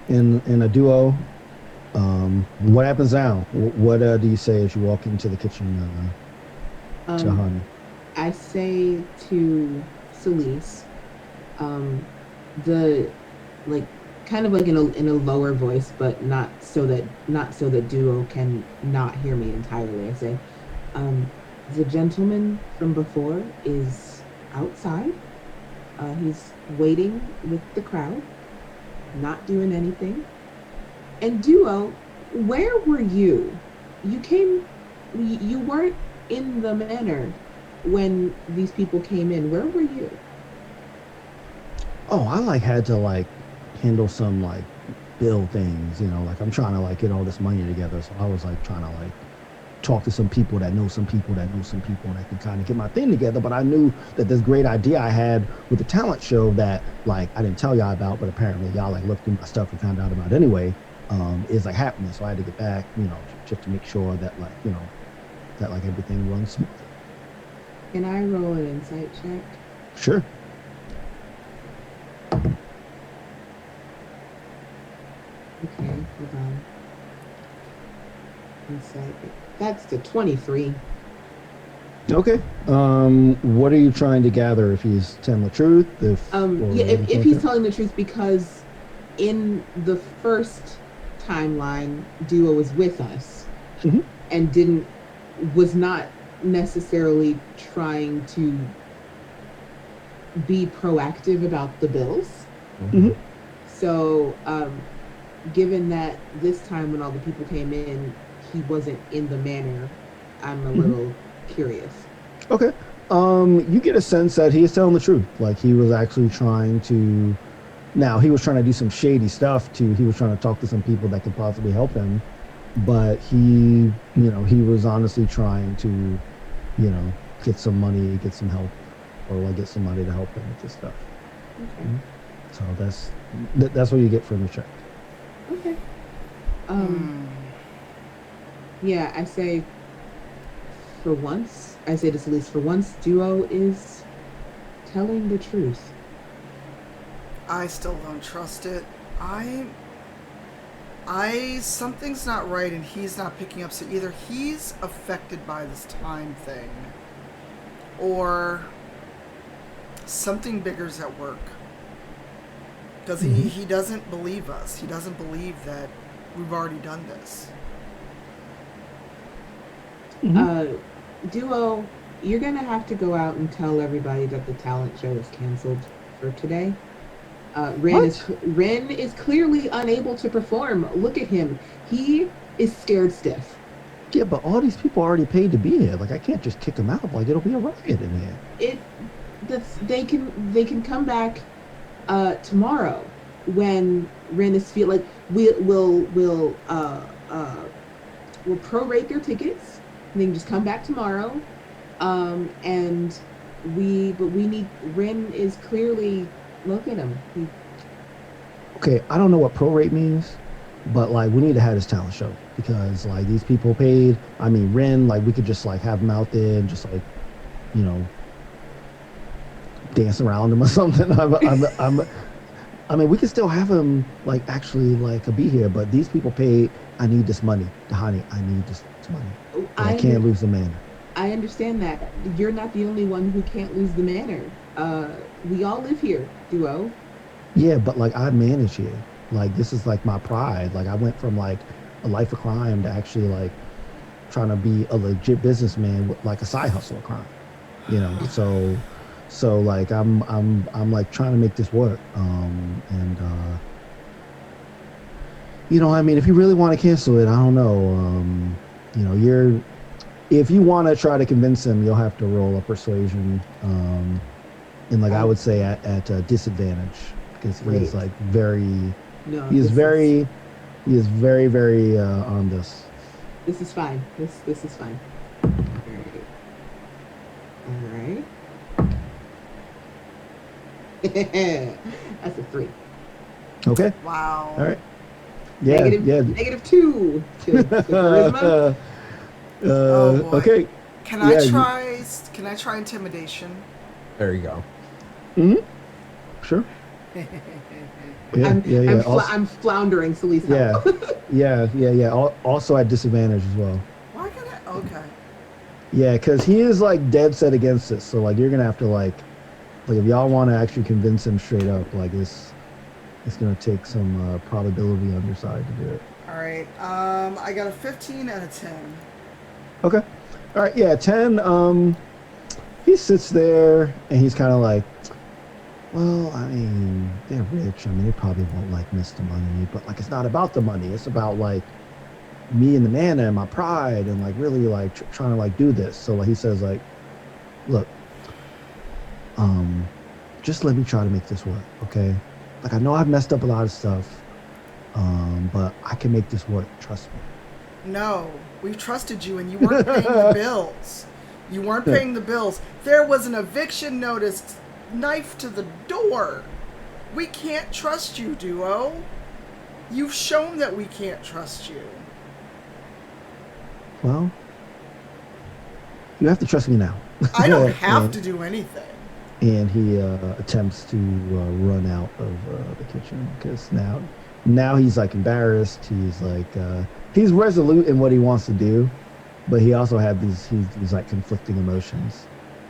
and a duo. What happens now? What do you say as you walk into the kitchen,
Um,
Dahani?
I say to Celise, the like kind of like in a lower voice, but not so that Duo can not hear me entirely. I say, um, the gentleman from before is outside. He's waiting with the crowd, not doing anything. And Duo, where were you? You came. You weren't in the manor when these people came in. Where were you?
Oh, I like had to like handle some like bill things, you know, like I'm trying to like get all this money together. So I was like trying to like talk to some people that know some people that know some people and I can kind of get my thing together. But I knew that this great idea I had with the talent show that like I didn't tell y'all about, but apparently y'all like looked through my stuff and found out about anyway, is like happening. So I had to get back, you know, just to make sure that like, you know, that like everything runs smoothly.
Can I roll an insight check?
Sure.
Okay, hold on. Insight. That's the 23.
Okay. What are you trying to gather? If he's telling the truth,
Yeah, if he's telling the truth, because in the first timeline, Duo was with us
Mhm.
and was not necessarily trying to be proactive about the bills.
Mhm.
So, given that this time when all the people came in, he wasn't in the manor, I'm a little curious.
Okay. You get a sense that he is telling the truth. Like he was actually trying to. Now he was trying to do some shady stuff too. He was trying to talk to some people that could possibly help him, but he was honestly trying to, get some money, get some help, or like get somebody to help him with this stuff.
Okay.
So that's what you get from the check.
Okay. Yeah, I say to Celeste, for once, Duo is telling the truth.
I still don't trust it. Something's not right and he's not picking up. So either he's affected by this time thing or something bigger's at work. Because he doesn't believe us. He doesn't believe that we've already done this.
Duo, you're gonna have to go out and tell everybody that the talent show is canceled for today. Ren is clearly unable to perform. Look at him. He is scared stiff.
Yeah, but all these people already paid to be here. Like I can't just kick them out. Like it'll be a riot in here.
They can come back tomorrow when Ren is we'll prorate their tickets. And they can just come back tomorrow. And we need Ren is clearly. Look at him.
Okay, I don't know what prorate means, but like we need to have this talent show because like these people paid. I mean, Ren, like we could just like have him out there and just like, dance around him or something. I mean, we can still have him like actually like be here, but these people paid. I need this money, Dahani. I need this money. I can't lose the manor.
I understand that. You're not the only one who can't lose the manor. We all live here, Duo.
Yeah, but like I manage here. Like this is like my pride. Like I went from like a life of crime to actually like trying to be a legit businessman with like a side hustle of crime. So like I'm like trying to make this work. I mean, if you really want to cancel it, I don't know. If you want to try to convince him, you'll have to roll a persuasion. And like I would say at a disadvantage because he is like he is very on this.
This is fine. This is fine. All right. That's a 3.
Okay.
Wow.
All right. Yeah.
-2 to charisma.
Oh boy.
Okay.
Can
Yeah,
I try intimidation?
There you go.
Sure. Yeah, yeah, yeah. Also,
I'm floundering, Celise.
yeah,
Help.
yeah. Also at disadvantage as well.
Why can I? Okay.
Yeah, because he is like dead set against it. So like you're gonna have to like if y'all want to actually convince him straight up, like it's gonna take some probability on your side to do it.
All right. I got a 15 and a 10.
Okay. All right. Yeah. 10. He sits there and he's kind of like, well, I mean, they're rich. I mean, they probably won't like miss the money, but like, it's not about the money. It's about like me and the nana and my pride and like really like trying to like do this. So like he says like, look, um, just let me try to make this work, okay? Like I know I've messed up a lot of stuff, but I can make this work. Trust me.
No, we trusted you, and you weren't paying the bills. You weren't paying the bills. There was an eviction notice knife to the door. We can't trust you, Duo. You've shown that we can't trust you.
Well, you have to trust me now.
I don't have to do anything.
And he attempts to run out of the kitchen because now he's like embarrassed. He's like he's resolute in what he wants to do, but he also had these like conflicting emotions.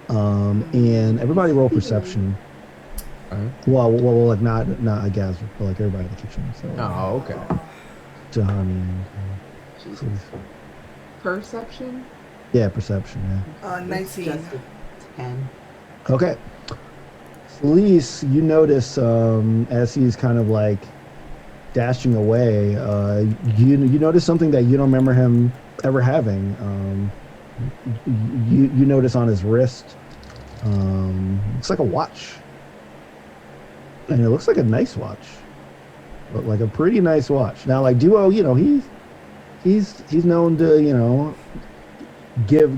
And everybody roll perception. Well, like not a Gazric, but like everybody in the kitchen. So
Oh, okay.
Jahani.
Perception?
Yeah, perception. Yeah.
19.
Just a 10.
Okay. Felice, you notice as he's kind of like dashing away, you notice something that you don't remember him ever having. You notice on his wrist, looks like a watch, and it looks like a nice watch, but like a pretty nice watch. Now, like Duo, you know, he's known to give a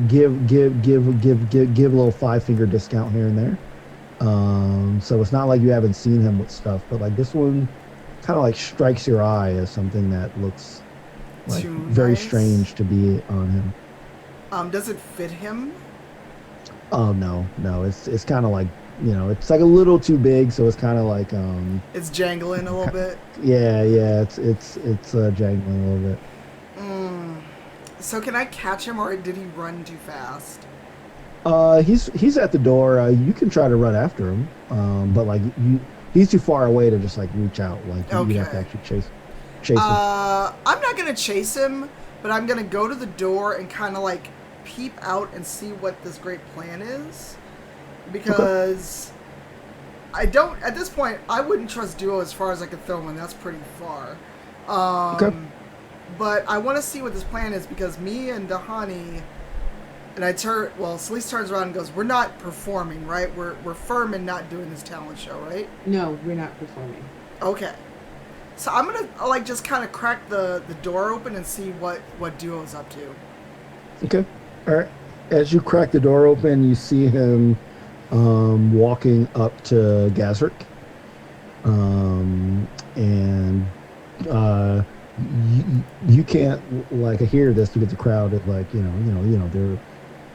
little 5-finger discount here and there. So it's not like you haven't seen him with stuff, but like this one kind of like strikes your eye as something that looks like
Too
very
nice.
strange to be on him.
Does it fit him?
Oh no, it's kind of like it's like a little too big, so it's kind of like
It's jangling a little bit.
yeah, it's jangling a little bit.
So can I catch him, or did he run too fast?
He's at the door. You can try to run after him, but like he's too far away to just like reach out. Like you have to actually chase him.
I'm not gonna chase him, but I'm gonna go to the door and kind of like peep out and see what this great plan is, because I don't at this point. I wouldn't trust Duo as far as I could throw him. That's pretty far.
Okay.
But I want to see what this plan is, because me and Dahani. And Celise turns around and goes, "We're not performing, right? We're firm in not doing this talent show, right?"
No, we're not performing.
Okay. So I'm gonna like just kind of crack the door open and see what Duo's up to.
Okay. All right. As you crack the door open, you see him walking up to Gazric, and you can't like hear this because the crowd is like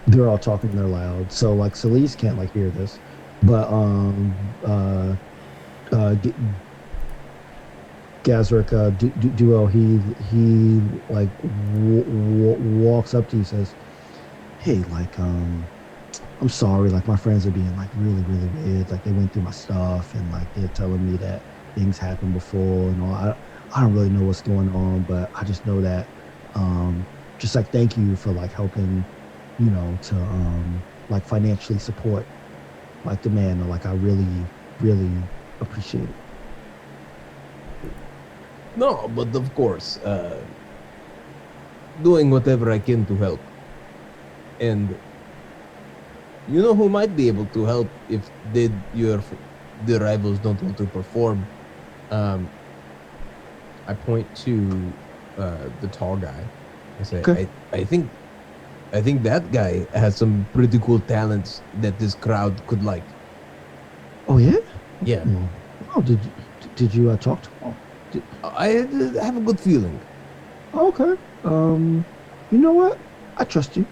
they're all talking, they're loud, so like Celise can't like hear this, but Gazric Duo he like walks up to you, says, hey, like I'm sorry, like my friends are being like really weird, like they went through my stuff and like they're telling me that things happened before and all. I don't really know what's going on, but I just know that just like thank you for like helping to like financially support like the man. Like I really appreciate it.
No, but of course, doing whatever I can to help. And you know who might be able to help if the rivals don't want to perform? I point to the tall guy. I say,
Okay.
I think that guy has some pretty cool talents that this crowd could like.
Oh yeah.
Yeah.
Oh, did you talk to him?
I have a good feeling.
Okay. You know what? I trust you.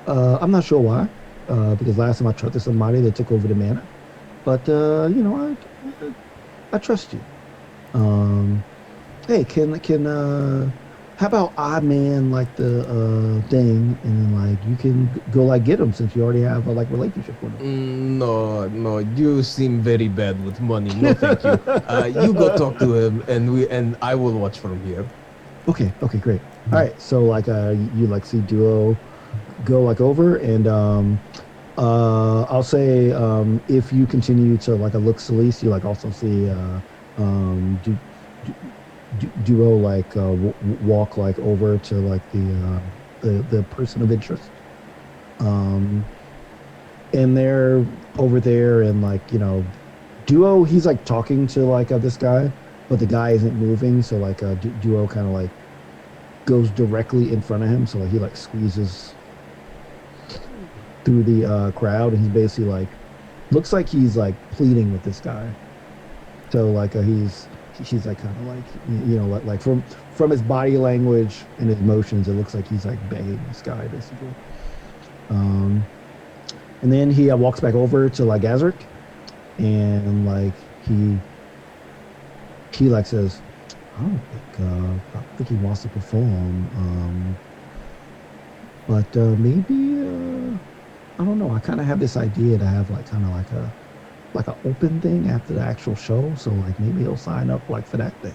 I'm not sure why, because last time I trusted somebody, they took over the manor. But I trust you. Um, hey, how about I man like the thing, and then like you can go like get him since you already have a like relationship with him.
No, no, you seem very bad with money. No, thank you. You go talk to him, and I will watch from here.
Okay, great. All right, so like you like see Duo go like over, and I'll say if you continue to like a look Celeste, you like also see um Duo like walk like over to like the person of interest. Um, and they're over there, and like Duo, he's like talking to like this guy, but the guy isn't moving, so like Duo kind of like goes directly in front of him, so like he like squeezes through the crowd, and he's basically like looks like he's like pleading with this guy. So like she's like kind of like like from his body language and his motions, it looks like he's like begging this guy basically. Um, and then he walks back over to like Azric, and like he like says, I don't think he wants to perform. But maybe I don't know. I kind of have this idea to have like kind of like an open thing after the actual show. So like maybe he'll sign up like for that thing.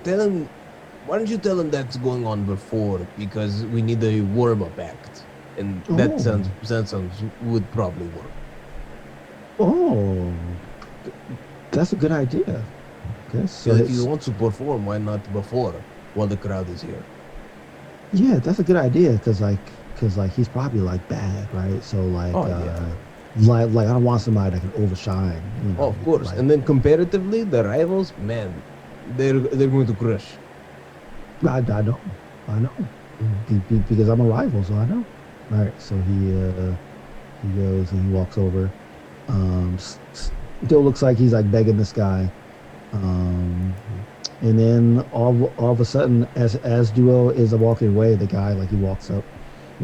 Tell him, why don't you tell him that's going on before, because we need a warm-up act, and that sounds would probably work.
Oh, that's a good idea. Okay, so
if you want to perform, why not before, while the crowd is here?
Yeah, that's a good idea because he's probably like bad, right? So like, like I don't want somebody that can overshine.
Oh, of course. Like, and then comparatively, the rivals, man, they're going to crush.
I know, because I'm a rival, so I know. All right, so he goes and he walks over. Still looks like he's like begging this guy. And then all of a sudden, as Duo is walking away, the guy like he walks up.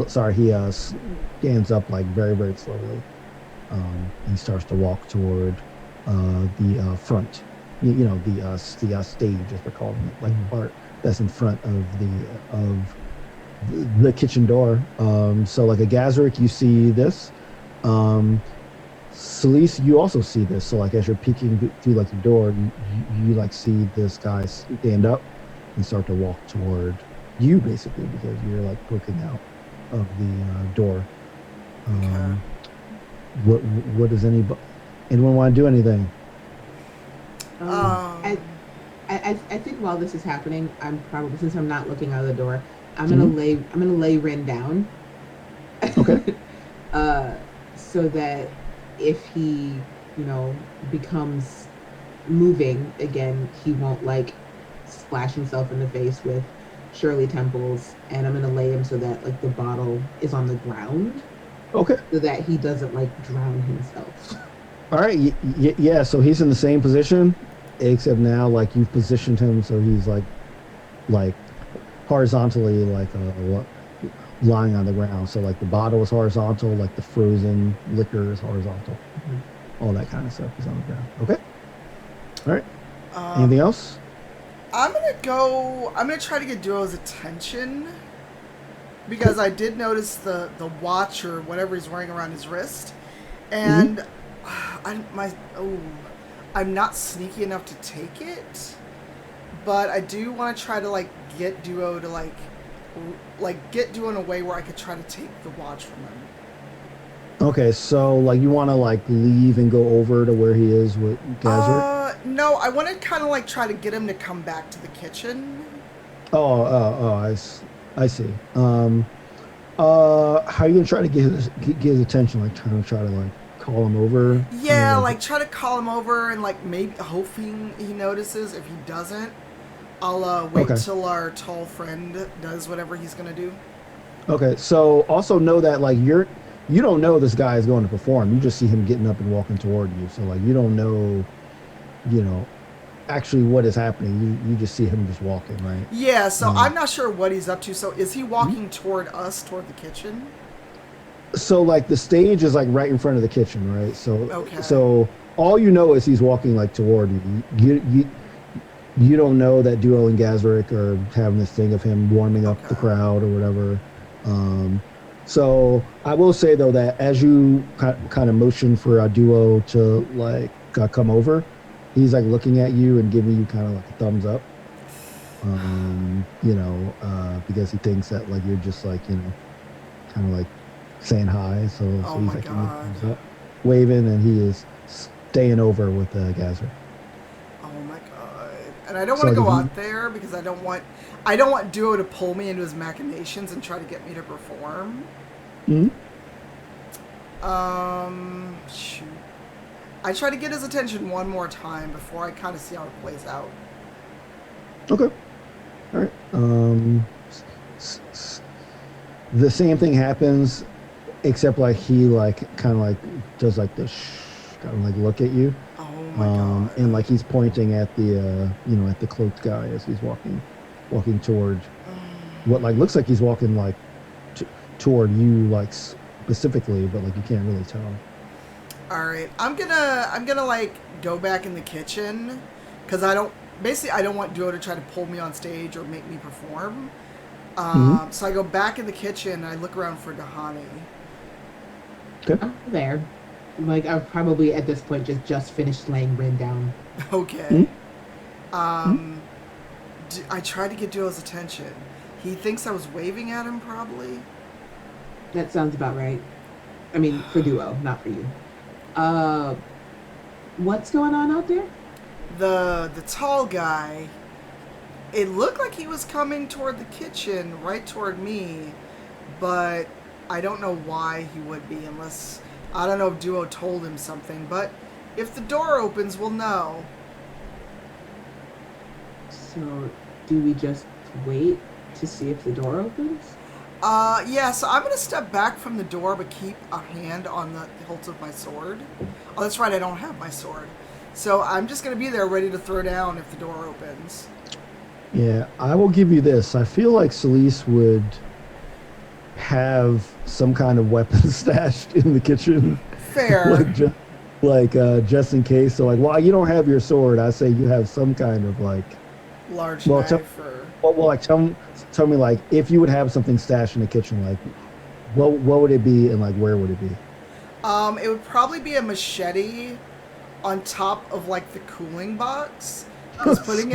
Sorry, he stands up like very very slowly. He starts to walk toward the front. The stage, as they're calling it, like part that's in front of the kitchen door. So like a Gazric, you see this. Celeste, you also see this. So like as you're peeking through like the door, you like see this guy stand up and start to walk toward you, basically, because you're like poking out of the door.
Okay.
What does anyone want to do anything?
I think while this is happening, I'm probably, since I'm not looking out of the door, I'm gonna lay Rin down.
Okay.
So that if he, becomes moving again, he won't like splash himself in the face with Shirley Temples, and I'm gonna lay him so that like the bottle is on the ground.
Okay.
So that he doesn't like drown himself.
All right. Yeah. So he's in the same position, except now like you've positioned him so he's like horizontally, like lying on the ground. So like the bottle is horizontal, like the frozen liquor is horizontal. All that kind of stuff is on the ground. Okay. All right. Anything else?
I'm gonna try to get Duo's attention, because I did notice the watch or whatever he's wearing around his wrist, and I'm not sneaky enough to take it, but I do want to try to like get Duo to like get Duo in a way where I could try to take the watch from him.
Okay, so like you want to like leave and go over to where he is with Gazric?
No, I want to kind of like try to get him to come back to the kitchen.
I see. How are you gonna try to get his attention? Like try to like call him over?
Yeah, like try to call him over and like maybe hoping he notices. If he doesn't, I'll wait till our tall friend does whatever he's gonna do.
Okay, so also know that like you don't know this guy is going to perform. You just see him getting up and walking toward you. So like you don't know, actually what is happening. You just see him just walking, right?
Yeah, so
Um,
I'm not sure what he's up to. So is he walking toward us, toward the kitchen?
so like the stage is like right in front of the kitchen, right? So
Okay.
so all you know is he's walking like toward you. You don't know that Duo and Gazrick are having this thing of him warming up the
Okay.
crowd or whatever. Um, so I will say though that as you kind of motion for a Duo to like come over, he's like looking at you and giving you kind of like a thumbs up. Because he thinks that like you're just like kind of like saying hi. So
Oh
he's
my
like giving you a
god.
thumbs up, waving, and he is staying over with Gazrick.
Oh my god. And I don't
So
want to
did
go
he?
out there because I don't want Duo to pull me into his machinations and try to get me to perform.
Mhm.
Shoot. I try to get his attention one more time before I kind of see how it plays out.
Okay. All right. The same thing happens, except like he like kind of like does like this kind of like look at you,
Oh my god.
and like he's pointing at the at the cloaked guy as he's walking toward what like looks like he's walking like toward you like specifically, but like you can't really tell.
All right, I'm gonna like go back in the kitchen because I don't want Duo to try to pull me on stage or make me perform. So I go back in the kitchen and I look around for Dahani.
Okay.
I'm there. Like I've probably at this point just finished laying Rin down.
Okay. I tried to get Duo's attention. He thinks I was waving at him, probably.
That sounds about right. I mean, for Duo, not for you. What's going on out there?
The tall guy. It looked like he was coming toward the kitchen, right toward me, but I don't know why he would be unless I don't know if Duo told him something. But if the door opens, we'll know.
So, do we just wait to see if the door opens?
Yeah, so I'm going to step back from the door, but keep a hand on the hilt of my sword. Oh, that's right, I don't have my sword. So I'm just going to be there ready to throw down if the door opens.
Yeah, I will give you this. I feel like Celise would have some kind of weapon stashed in the kitchen.
Fair.
Just in case. So like, while you don't have your sword, I say you have some kind of like
Large
well,
knife or...
tell me like if you would have something stashed in the kitchen, like what would it be and like where would it be?
It would probably be a machete on top of like the cooling box. Because putting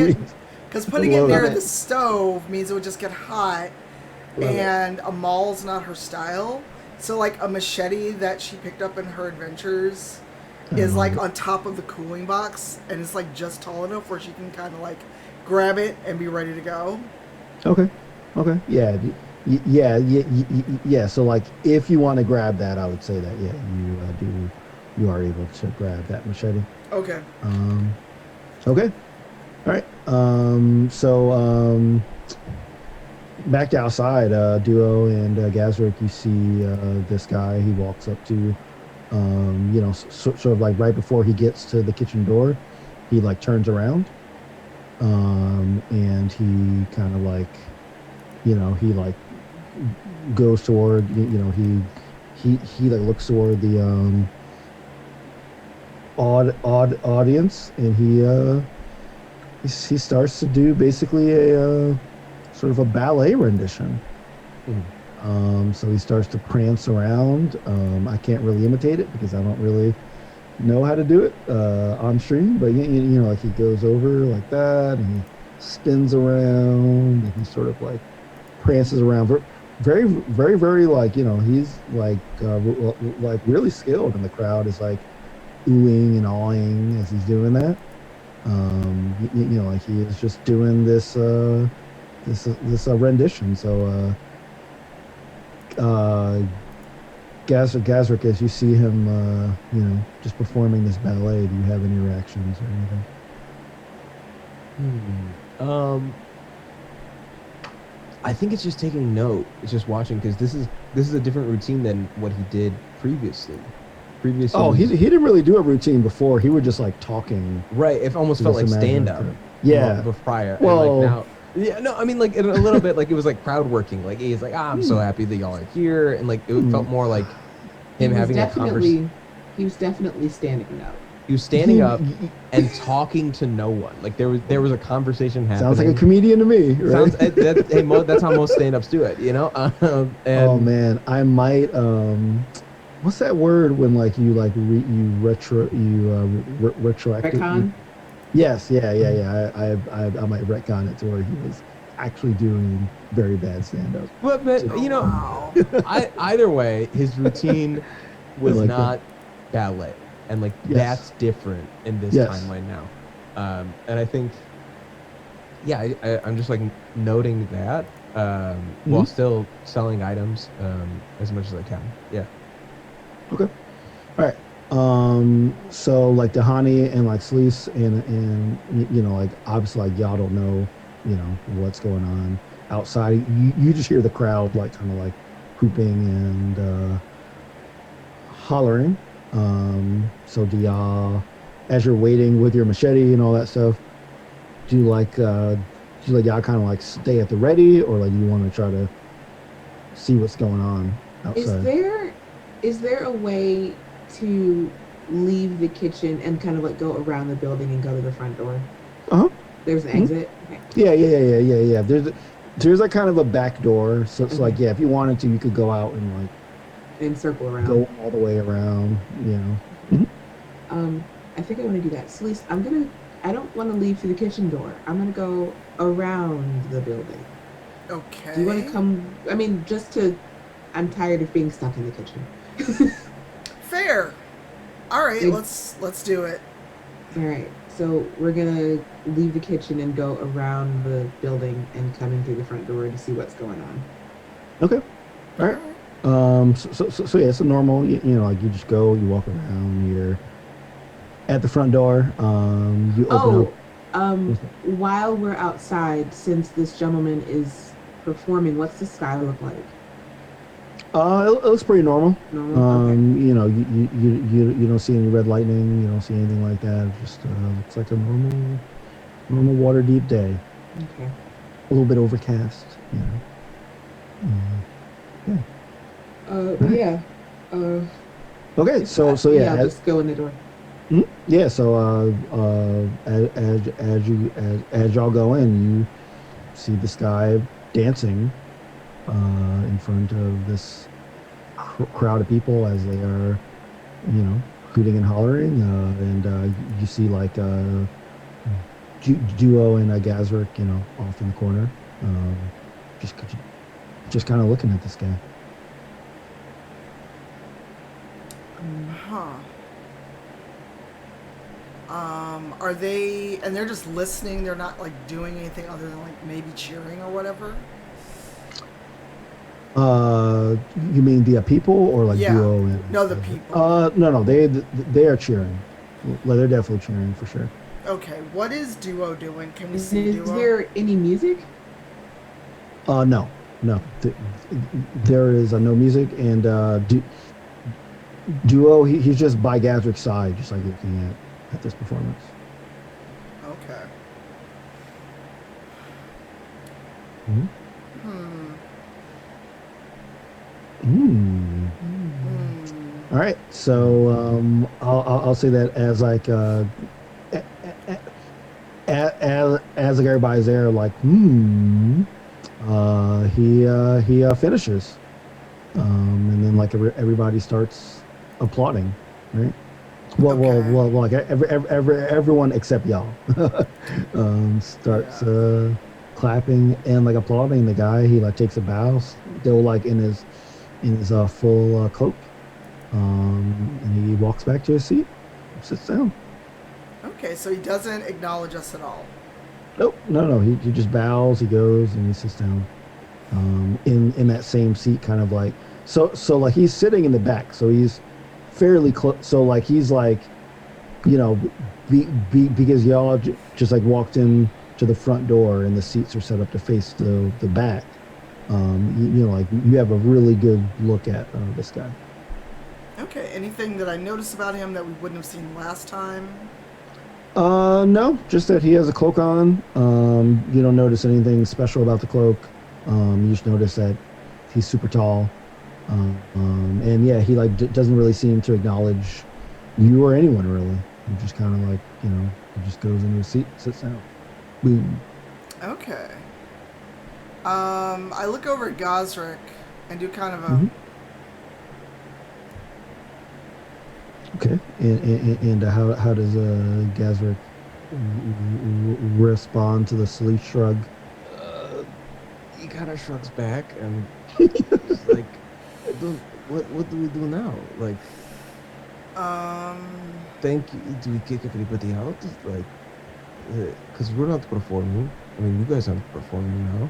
it near the stove means it would just get hot. And Amal's not her style. So like a machete that she picked up in her adventures is like on top of the cooling box and it's like just tall enough where she can kind of like grab it and be ready to go.
Okay. Yeah. So like if you want to grab that, I would say that you are able to grab that machete.
Okay.
Okay. All right. Back outside, Duo and Gazrick, you see this guy. He walks up to, sort of like right before he gets to the kitchen door, he like turns around, and he kind of like, he like goes toward, he like looks toward the odd audience, and he starts to do basically a sort of a ballet rendition. So he starts to prance around. I can't really imitate it because I don't really know how to do it on stream, but like he goes over like that and he spins around and he sort of like prances around. Very, very, very like, he's like really skilled, and the crowd is like oohing and awing as he's doing that. Like he is just doing this rendition. So Gazrick, as you see him just performing this ballet, do you have any reactions or anything?
I think it's just taking note. It's just watching because this is a different routine than what he did previously. previous
Oh, he
was-
didn't really do a routine before. He would just like talking.
right. It almost
to
felt
this
like
imaginary
stand up.
character. Yeah.
Prior.
Well-
and like now. Yeah, no, I mean like in a little bit like it was like crowd working. Like he's like, I'm so happy that y'all are here, and like it felt more like him having a conversation.
He was definitely standing up.
He was standing up and talking to no one. Like there was a conversation happening.
Sounds like a comedian to me. Right?
That's how most stand-ups do it, you know. And,
Oh man, I might. What's that word when like you like retroactive?
Retcon?
Yes, yeah. I might retcon it to where he was actually doing very bad stand-up.
But you know,
Wow.
either way, his routine was
like
not ballet, and like
Yes.
that's different in this
Yes.
timeline now. And I think, yeah, I'm just like noting that while still selling items as much as I can. Yeah.
Okay. All right. So like Dahani and like Sleece and you know like obviously like y'all don't know what's going on outside. You just hear the crowd like kind of like hooping and hollering. So do y'all, as you're waiting with your machete and all that stuff, do you like y'all kind of like stay at the ready, or like you want to try to see what's going on outside?
Is there a way to leave the kitchen and kind of like go around the building and go to the front door?
Uh-huh.
There's an exit? Okay.
Yeah. There's like kind of a back door. So it's like, yeah, if you wanted to, you could go out and like
And circle around.
go all the way around, you know.
I think I want to do that. Celeste, I don't want to leave through the kitchen door. I'm going to go around the building.
Okay.
Do you want to come? I mean, I'm tired of being stuck in the kitchen.
Fair. All right,
Big-
let's do it.
All right. So we're going to leave the kitchen and go around the building and come in through the front door to see what's going on.
Okay. All right. So yeah, it's a normal, you know, like you just go, you walk around, you're at the front door, you open up.
While we're outside, since this gentleman is performing, what's the sky look like?
It looks pretty normal.
Normal? Okay.
You know, you don't see any red lightning, you don't see anything like that. It just looks like a normal Waterdeep day.
Okay.
A little bit overcast, you know.
Yeah.
Okay, so yeah,
I'll just go in the door.
yeah. So as y'all go in, you see this guy dancing in front of this crowd of people as they are, you know, hooting and hollering, and you see like Duo and Gazrick, you know, off in the corner, just kind of looking at this guy.
Huh. Are they, and they're just listening, they're not like doing anything other than like maybe cheering or whatever?
You mean the people or like
Yeah.
Duo and
No, the people.
no, they are cheering. Well, they're definitely cheering for sure.
Okay, what is Duo doing? Can we
Is
see Duo?
there any music?
No. There is no music, and Duo, he's just by Gazrick's side, just like looking at this performance.
Okay.
All right, so I'll say that as like as like everybody's there, like he finishes, and then like everybody starts applauding, right? Well, like everyone except y'all starts clapping and like applauding the guy. He like takes a bow, still like in his full cloak, and he walks back to his seat, sits down.
Okay, so he doesn't acknowledge us at all.
Nope, no. He just bows. He goes and he sits down, in that same seat, kind of like so like he's sitting in the back, so he's fairly close. So like he's like, you know, because y'all just like walked in to the front door and the seats are set up to face the back. You know, like you have a really good look at this guy.
Okay. Anything that I noticed about him that we wouldn't have seen last time?
No, just that he has a cloak on. You don't notice anything special about the cloak. You just notice that he's super tall. And yeah, he like doesn't really seem to acknowledge you or anyone really. He just kind of like, he just goes into his seat, sits down. Boom.
Okay. I look over at Gosrick and do kind of a.
Mhm. Okay. And how does Gazrick respond to the sleeve shrug?
He kind of shrugs back and he's like, what do we do now? Like, thank you. Do we kick everybody out? Like, because we're not performing. I mean, you guys aren't performing now.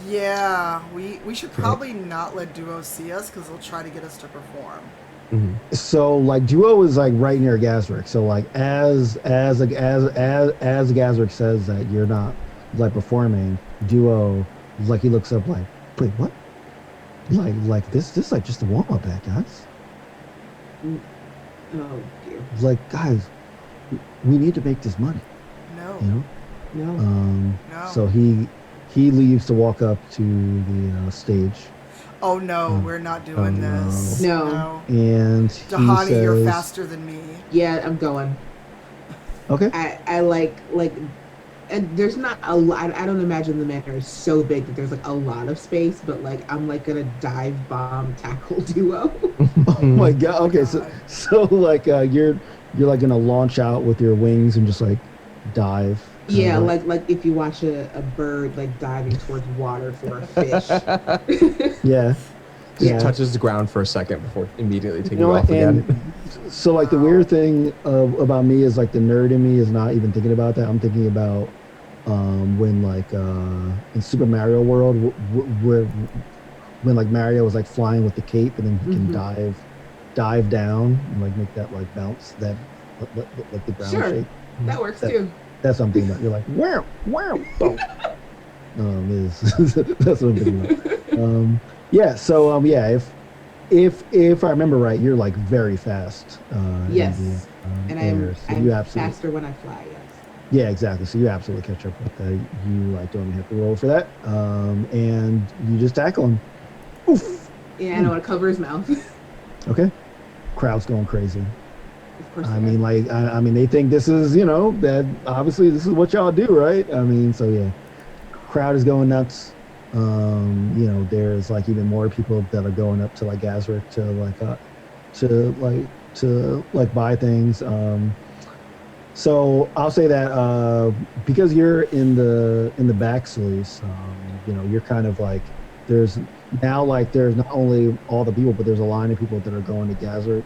Yeah, we should probably not let Duo see us because they'll try to get us to perform.
Mm-hmm.
So like Duo is like right near Gazrick. So like as Gazrick says that you're not like performing, Duo like he looks up like, wait, what? Like this like just a warm up act, guys.
Oh dear.
Like guys, we need to make this money.
No.
No.
No.
So he leaves to walk up to the stage.
Oh no, we're not doing this.
No.
And he
Dahani,
says,
you're faster than me.
Yeah, I'm going.
Okay.
I like, and there's not a lot. I don't imagine the manor is so big that there's like a lot of space, but like I'm like gonna dive bomb tackle Duo.
Oh my god. Okay, so like you're like gonna launch out with your wings and just like dive.
Yeah, like if you watch a bird like diving towards water for a fish.
Yeah.
Just touches the ground for a second before immediately taking
You know,
off
and
again.
so like the weird thing about me is like the nerd in me is not even thinking about that. I'm thinking about when like in Super Mario World where when like Mario was like flying with the cape and then he can dive down and like make that like bounce that like the ground
Sure,
shape.
that works too.
That's something that you're like wow boom. That's what I'm thinking about. Yeah, so yeah, if I remember right, you're like very fast.
Yes, and I'm faster when I fly. Yes.
Yeah, exactly. So you absolutely catch up with that. You like don't even have to roll for that, and you just tackle him. Oof.
Yeah, I know. I cover his mouth.
Okay, crowd's going crazy.
Of course.
I mean, like, I mean, they think this is, that obviously this is what y'all do, right? I mean, so yeah, crowd is going nuts. There's like even more people that are going up to like Gazrick to buy things. So I'll say that because you're in the back sleeves, you're kind of like there's not only all the people, but there's a line of people that are going to Gazrick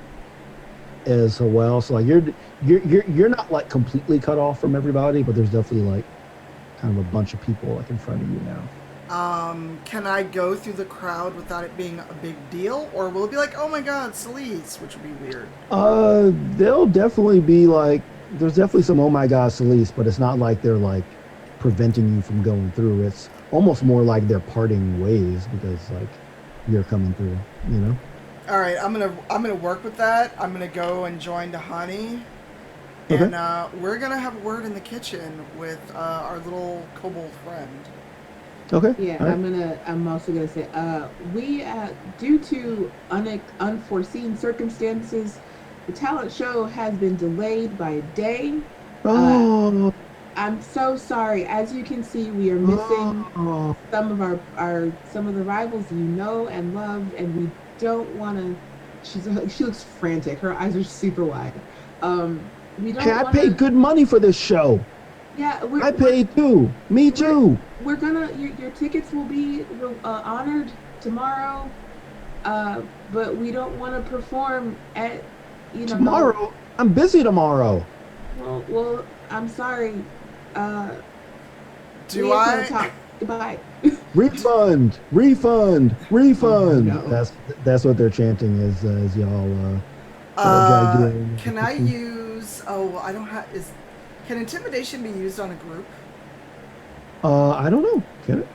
as well. So like you're not like completely cut off from everybody, but there's definitely like kind of a bunch of people like in front of you now.
Can I go through the crowd without it being a big deal, or will it be like, oh my god, Celise, which would be weird?
There'll definitely be like there's definitely some oh my god Celise, but it's not like they're like preventing you from going through. It's almost more like they're parting ways because like you're coming through,
All right, I'm gonna work with that. I'm gonna go and join Dahani,
Okay.
and we're gonna have a word in the kitchen with our little kobold friend.
Okay.
Yeah,
All right.
I'm also gonna say, we due to unforeseen circumstances, the talent show has been delayed by a day.
Oh.
I'm so sorry. As you can see, we are missing some of the rivals you know and love, and we don't want to. She looks frantic. Her eyes are super wide. We don't.
Hey, I paid good money for this show.
Yeah,
I paid too. Me too.
We're gonna. Your tickets will be honored tomorrow, but we don't want to perform at
tomorrow. I'm busy tomorrow.
Well, I'm sorry.
Do I?
Talk. Goodbye.
Refund. Oh,
no.
That's what they're chanting as y'all.
Can I use? Oh, I don't have. Can intimidation be used on a group?
I don't know. Can it?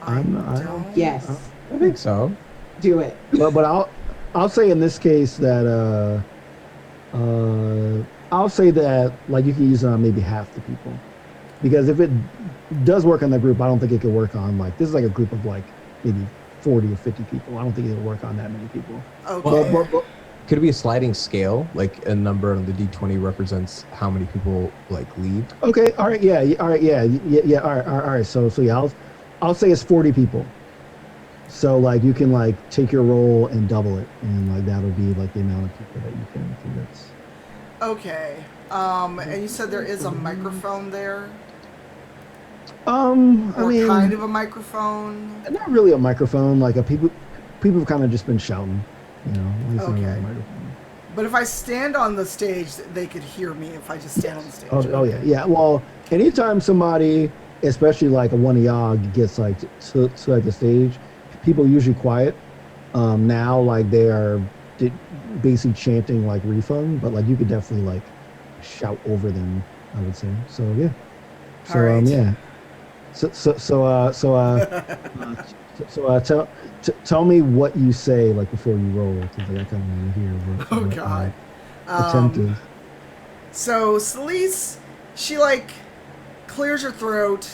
I don't.
Yes.
I think so.
Do it.
But I'll say in this case that I'll say that like you can use it on maybe half the people, because if it does work on that group, I don't think it could work on like this is like a group of like maybe 40 or 50 people. I don't think it'll work on that many people.
Okay.
But
Could it be a sliding scale? Like a number on the D20 represents how many people like leave?
okay, all right, yeah, all right, yeah, all right. So yeah, I'll say it's 40 people. So like you can like take your roll and double it, and like that'll be like the amount of people that you can convince.
Okay. And you said there is a microphone there?
I
Or
mean,
kind of a microphone?
not really a microphone. Like people have kind of just been shouting, you know. Like it's not really a
Okay.
microphone.
But if I stand on the stage, they could hear me if I just stand on the stage.
Oh yeah, yeah. Well, anytime somebody, especially like a one of y'all, gets like to like the stage, people are usually quiet. Now like they are basically chanting like refund, but like you could definitely like shout over them, I would say. So yeah. So
All right.
yeah. Tell me what you say like before you roll, because like, I kind of want to hear what,
Oh,
what
God.
attempt is.
So Celise, she like clears her throat,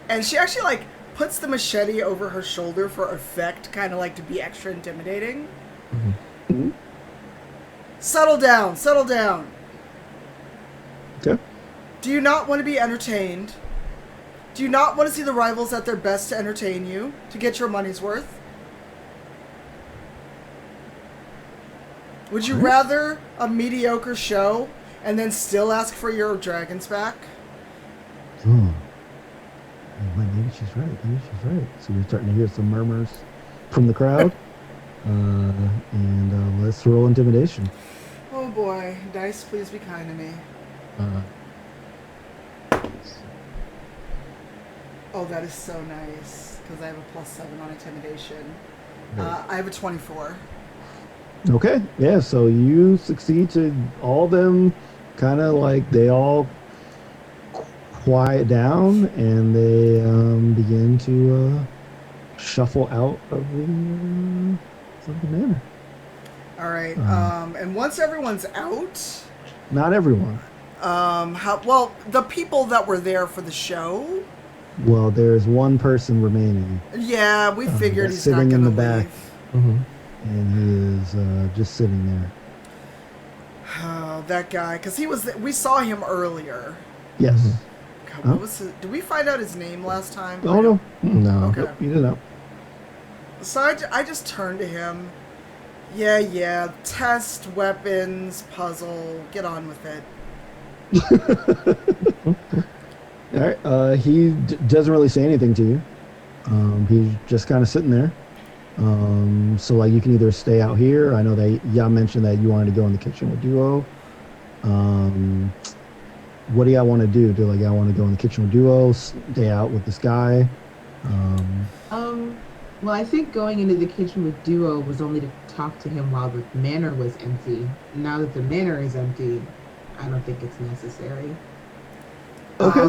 and she actually like puts the machete over her shoulder for effect, kind of like to be extra intimidating.
Mhm.
Settle down, settle down.
Okay.
Do you not want to be entertained? Do you not want to see the rivals at their best to entertain you, to get your money's worth? Would you rather a mediocre show and then still ask for your dragons back?
Oh. Wait, maybe she's right. Maybe she's right. So you're starting to hear some murmurs from the crowd. And let's roll intimidation.
Oh boy, dice, please be kind to me.
Uh,
Oh, that is so nice, because I have a +7 on intimidation.
Right.
I have a 24.
Okay. Yeah. So you succeed to all them kind of like they all quiet down and they begin to shuffle out of the manor.
All right. And once everyone's out,
Not everyone.
well, the people that were there for the show.
Well, there's one person remaining,
Yeah, we figured
that's
he's not
sitting in
gonna
the back.
leave.
mhm.
and he is just sitting there.
Oh, that guy, because we saw him earlier.
Yes.
God, what was his, did we find out his name last time?
Oh no.
No.
Okay.
Nope, you didn't know.
So I just turned to him. Yeah, test, weapons, puzzle, get on with it.
All right. He doesn't really say anything to you. He's just kind of sitting there. So like you can either stay out here. I know that y'all mentioned that you wanted to go in the kitchen with Duo. What do y'all want to do? Do like y'all want to go in the kitchen with Duo, stay out with this guy?
Well, I think going into the kitchen with Duo was only to talk to him while the manor was empty. Now that the manor is empty, I don't think it's necessary.
Okay.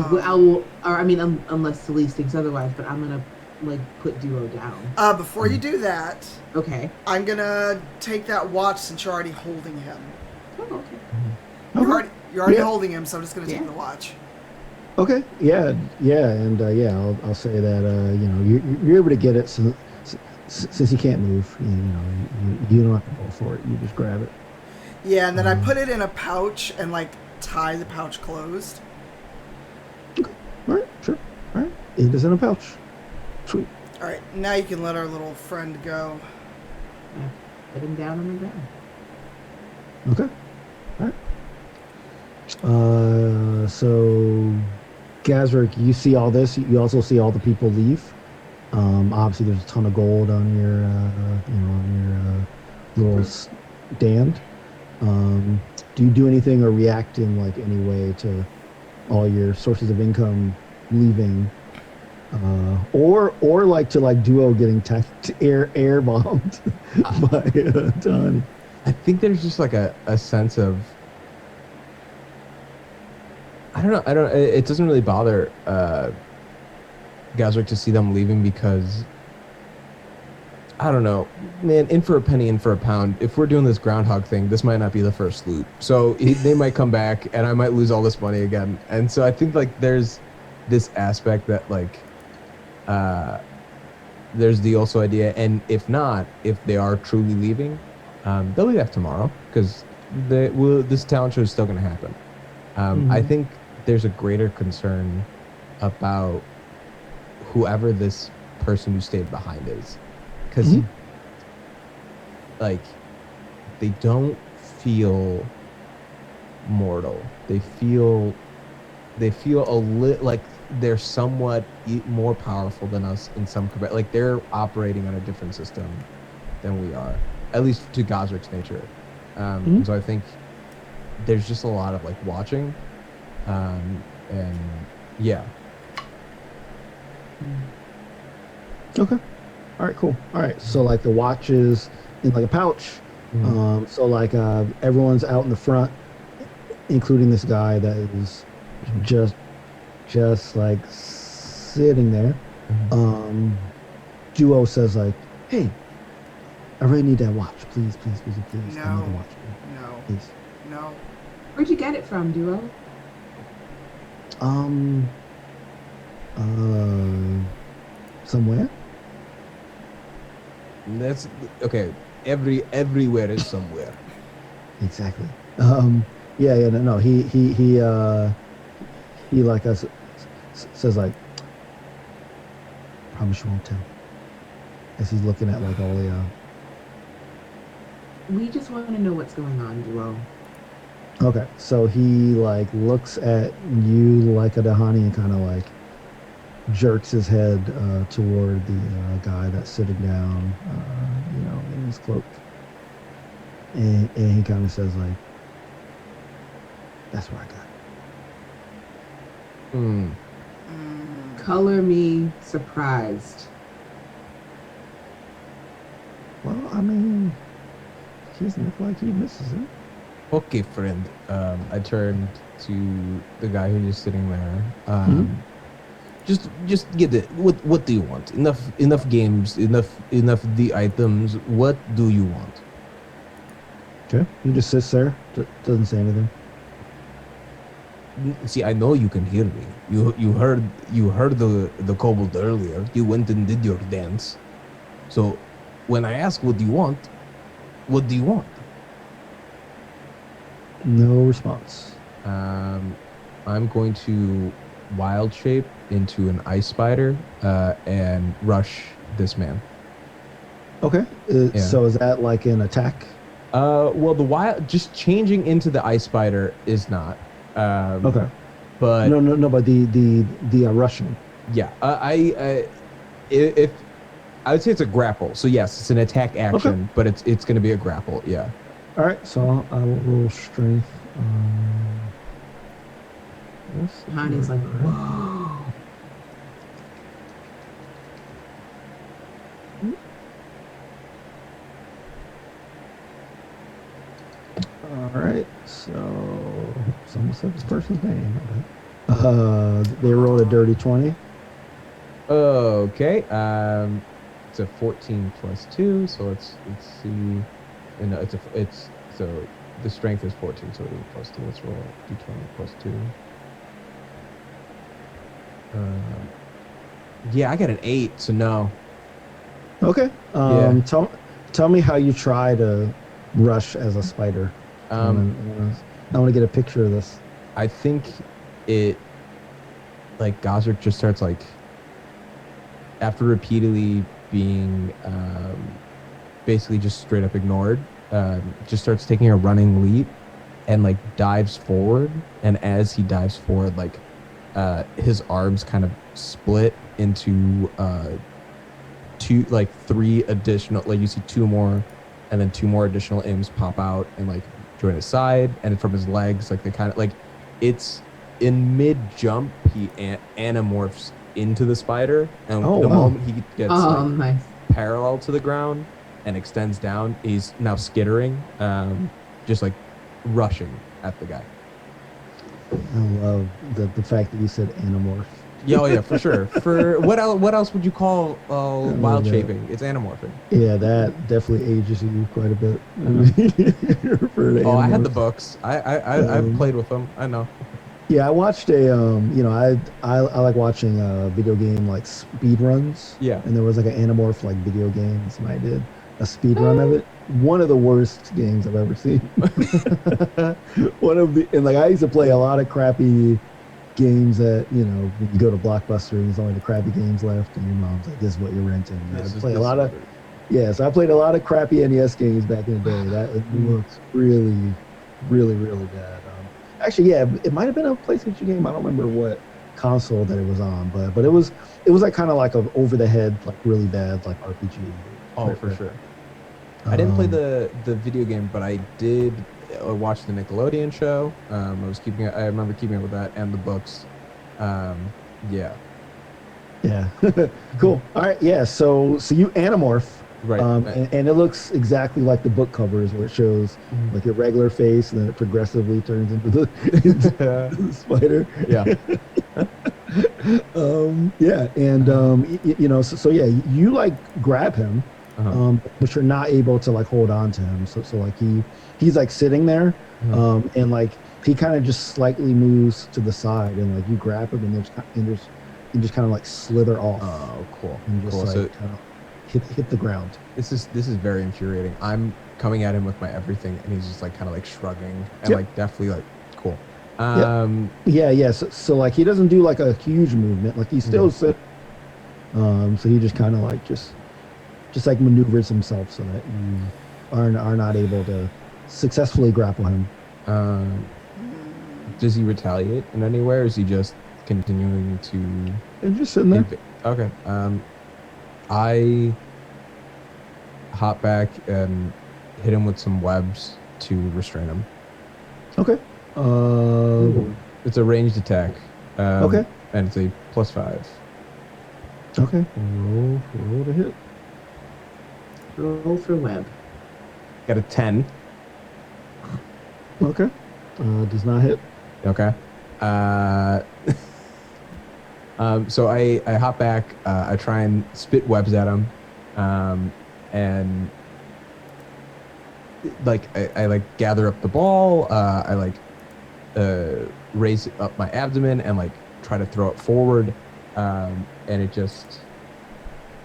Unless Celeste thinks otherwise, but I'm gonna like put Duo down.
Before you do that,
Okay.
I'm gonna take that watch since you're already holding him.
Oh, okay.
You're already
Yeah.
holding him, so I'm just gonna take
Yeah.
the watch.
Okay. Yeah. And I'll say that you're able to get it since he can't move. You don't have to go for it. You just grab it.
Yeah, and then I put it in a pouch and like tie the pouch closed.
All right. Sure. All right. It is in a pouch. Sweet.
All right, now you can let our little friend go.
Put him down on the ground.
Okay. All right. So, Gazrick, you see all this. You also see all the people leave. Obviously, there's a ton of gold on your little stand. Do you do anything or react in like any way to all your sources of income leaving? Or like to like Duo getting air bombed by Tanya.
I think there's just like a sense of I don't know. It doesn't really bother Gazrick to see them leaving because I don't know, man. In for a penny, in for a pound. If we're doing this groundhog thing, this might not be the first loop. So they might come back, and I might lose all this money again. And so I think like there's this aspect that like, there's the also idea, and if not, if they are truly leaving, they'll be back tomorrow because this talent show is still going to happen. I think there's a greater concern about whoever this person who stayed behind is, because like they don't feel mortal. They feel a little like they're somewhat more powerful than us in some capacity. Like they're operating on a different system than we are, at least to Gosrick's nature. So I think there's just a lot of like watching, and yeah.
Okay. All right, cool. All right. So like the watch is in like a pouch. So like everyone's out in the front, including this guy that is just like sitting there. Duo says like, "Hey, I really need that watch. Please, please, please, please. I need the watch.
No.
Please."
No.
Where'd you get it from, Duo?
Somewhere.
That's okay. Everywhere is somewhere.
Exactly. Yeah. No. He like us says like, promise you won't tell. As he's looking at like all the.
We just want to know what's going on, Duo.
Okay, so he like looks at you like a Dahani and kind of like jerks his head toward the guy that's sitting down, in his cloak, and he kind of says like, "That's what I got."
Color me surprised.
Well, I mean, he doesn't look like he misses it.
Okay, friend. I turned to the guy who's just sitting there. Just get it. What do you want? Enough games. Enough the items. What do you want?
Okay, he just sits there, doesn't say anything.
See, I know you can hear me. You heard the kobold earlier. You went and did your dance. So, when I ask what do you want, what do you want?
No response.
I'm going to wild shape into an ice spider and rush this man.
Okay. So is that like an attack?
Well, the wild just changing into the ice spider is not.
Okay.
But
no. But the rushing.
Yeah. If I would say it's a grapple. So yes, it's an attack action, but it's going to be a grapple. Yeah.
All right, so I will roll strength.
Honey's like, whoa.
All right, so someone said this person's name. They rolled a dirty 20.
Okay. It's a 14 plus 2, so let's see. No, so the strength is 14, so 8 plus 2. Let's roll d20 plus 2. Yeah, I got an 8, so no.
Okay.
Yeah.
Tell me how you try to rush as a spider. I want to get a picture of this.
I think it, like, Gosrick just starts, like, after repeatedly being basically just straight up ignored, just starts taking a running leap and like dives forward, and as he dives forward, like his arms kind of split into three additional, like you see two more, and then two more additional imps pop out and like join his side, and from his legs, like they kind of like, it's in mid jump he anamorphs into the spider, and moment he gets
nice.
parallel to the ground and extends down, he's now skittering, just like rushing at the guy.
I love the fact that you said anamorph
Yeah, oh yeah, for sure. For what else would you call wild
that.
shaping? It's anamorphing.
Yeah, that definitely ages you quite a bit.
Uh-huh.
For the
Oh, I had the
Animorphs.
books. I've
Um,
played with them. I know.
yeah, I watched I like watching video game like speed runs,
Yeah.
and there was like an Animorph like video game. Somebody did a speed run of it. One of the worst games I've ever seen. One of the and like I used to play a lot of crappy games that when you go to Blockbuster and there's only the crappy games left, and your mom's like, "This is what you're renting." And I
Yeah,
used to
this
play a
this is
lot of
what it is.
yeah, so I played a lot of crappy NES games back in the day. That it looks really, really, really bad. Actually, yeah, it might have been a PlayStation game. I don't remember what console that it was on, but it was like kind of like a over the head, like really bad like RPG.
Oh, for sure. I didn't play
Um,
the video game, but I did watch the Nickelodeon show. I remember keeping up with that and the books. Yeah.
yeah, cool. All right, yeah. So you anamorph.
Right.
And it looks exactly like the book covers where it shows like your regular face and then it progressively turns into the spider.
Yeah.
Yeah, and so yeah, you like grab him,
Uh-huh.
but you're not able to like hold on to him. So like he's like sitting there,
Uh-huh.
and like he kind of just slightly moves to the side, and like you grab him, and you just kind of like slither off,
Oh, cool.
and just
Cool.
like
So
kind of hit the ground.
this is very infuriating. I'm coming at him with my everything, and he's just like kind of like shrugging and
Yep.
like definitely like cool.
Yep. Yeah. So like he doesn't do like a huge movement. Like he still sit. So he just kind of like just like maneuvers himself so that you are not able to successfully grapple him.
Um, does he retaliate in any way, or is he just continuing to?
And just sitting there.
Okay. I hop back and hit him with some webs to restrain him.
Okay.
It's a ranged attack.
Okay.
And it's a +5.
Okay. Roll to hit.
Roll for web.
Got a 10.
Okay. Does not hit.
Okay. So I hop back. I try and spit webs at him, and like I like gather up the ball. I like raise up my abdomen and like try to throw it forward, and it just.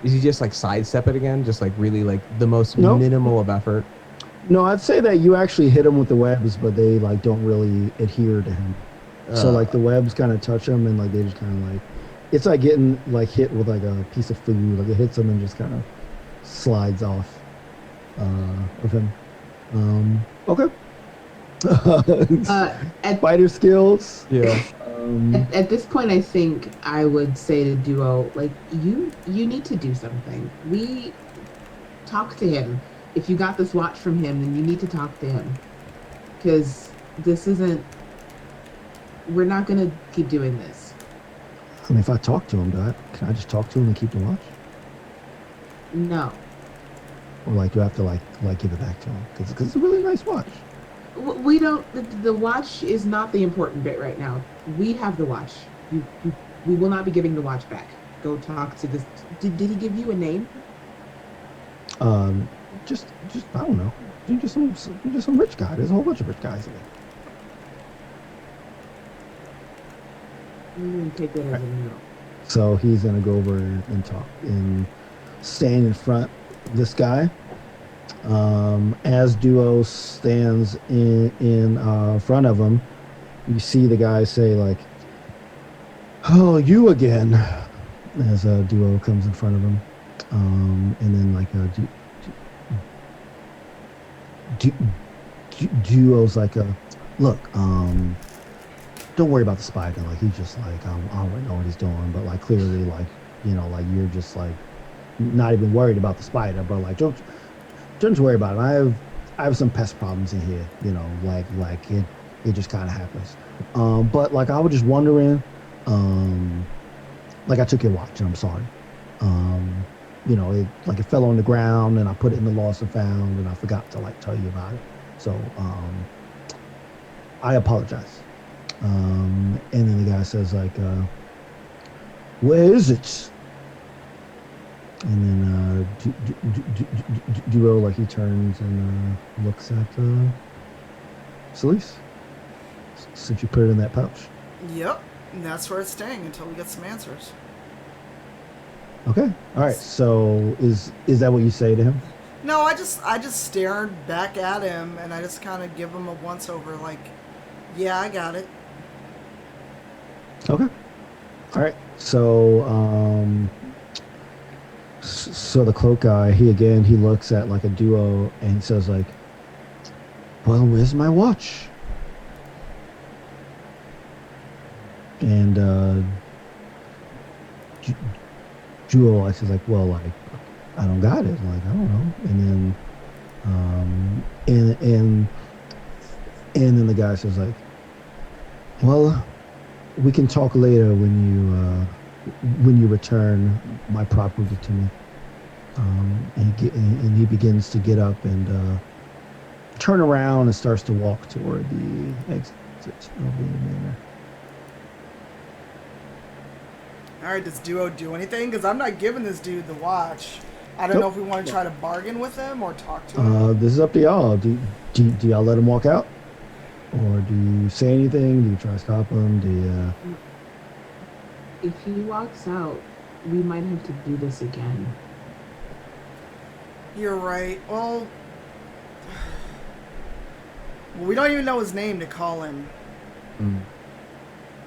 Is he just like sidestep it again? Just like really like the most
Nope.
minimal of effort?
No, I'd say that you actually hit him with the webs, but they like don't really adhere to him. So like the webs kind of touch him, and like they just kind of like, it's like getting like hit with like a piece of food. Like it hits him and just kind of slides off of him. Okay.
At,
Fighter skills.
Yeah.
at this point, I think I would say to Duo, like, you need to do something. We talk to him. If you got this watch from him, then you need to talk to him. Because this isn't... We're not going to keep doing this.
I mean, if I talk to him, can I just talk to him and keep the watch?
No.
Or like, do I have to like give it back to him? Because it's a really nice watch.
We don't... The watch is not the important bit right now. We have the watch. We will not be giving the watch back. Go talk to this... Did he give you a name?
Just I don't know. You're just some rich guy. There's a whole bunch of rich guys in there.
I'm going to take that as a no.
So he's gonna go over and talk and stand in front of this guy. As Duo stands in front of him, you see the guy say like, "Oh, you again," as Duo comes in front of him, and then like Duo's like, "Look, don't worry about the spider. Like he's just like I don't really know what he's doing, but like clearly like like you're just like not even worried about the spider, but like don't worry about it. I have some pest problems in here, like it just kind of happens. But like I was just wondering, like I took your watch and I'm sorry. It fell on the ground and I put it in the lost and found and I forgot to like tell you about it. So I apologize." And then the guy says like, Where is it? And then Duo, like, he turns and looks at Celise. Since you put it in that pouch.
Yep, and that's where it's staying until we get some answers.
Okay. All right. So is that what you say to him?
No, I just stared back at him, and I just kind of give him a once over, like, yeah, I got it.
Okay. All right. So so the cloak guy, he looks at like a Duo and he says like, "Well, where's my watch?" And Duo like says like, "Well, like I don't got it. Like I don't know." And then and then the guy says like, "Well, we can talk later when you return my property to me." And he begins to get up and turn around and starts to walk toward the exit of the manor.
All right, does Duo do anything? Because I'm not giving this dude the watch. I don't know if we want to try to bargain with him or talk to him.
This is up to y'all. Do y'all let him walk out? Or do you say anything? Do you try to stop him? Do you...
If he walks out, we might have to do this again.
You're right. Well, we don't even know his name to call him.
Mm.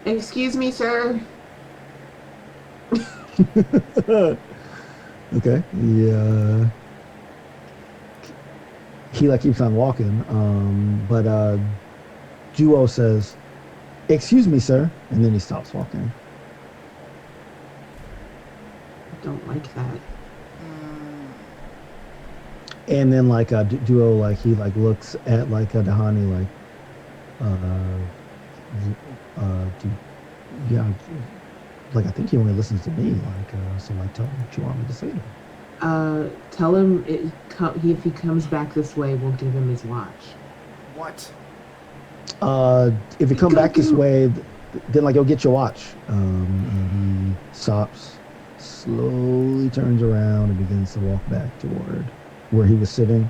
Excuse me, sir.
Okay. He like keeps on walking. But Duo says, "Excuse me, sir," and then he stops walking.
Don't like that.
And then like Duo like he like looks at like Dahani like yeah, like I think he only listens to me, like so like tell him what you want me to say to him.
Tell him if he comes back this way, we'll give him his watch.
What?
If you come back this way, then like you'll get your watch. And he stops, slowly turns around and begins to walk back toward where he was sitting.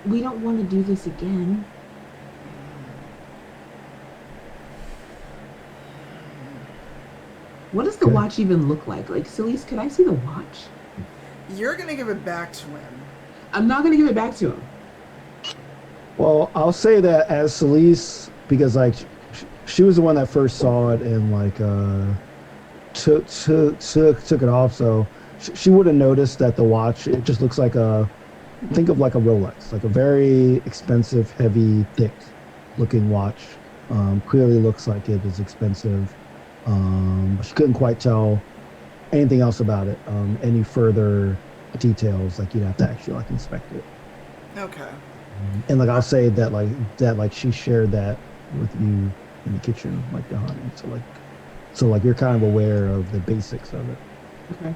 We don't want to do this again. What does the watch even look like? Like, Celise, could I see the watch?
You're going to give it back to him.
I'm not going to give it back to him.
Well, I'll say that as Celise, because like she was the one that first saw it and like took it off, so she would have noticed that the watch, it just looks like think of like a Rolex, like a very expensive, heavy, thick looking watch. Clearly looks like it is expensive. But she couldn't quite tell anything else about it. Any further details, like you'd have to actually like inspect it.
Okay.
And like I'll say that like she shared that with you in the kitchen, like Dahani. So like you're kind of aware of the basics of it.
Okay.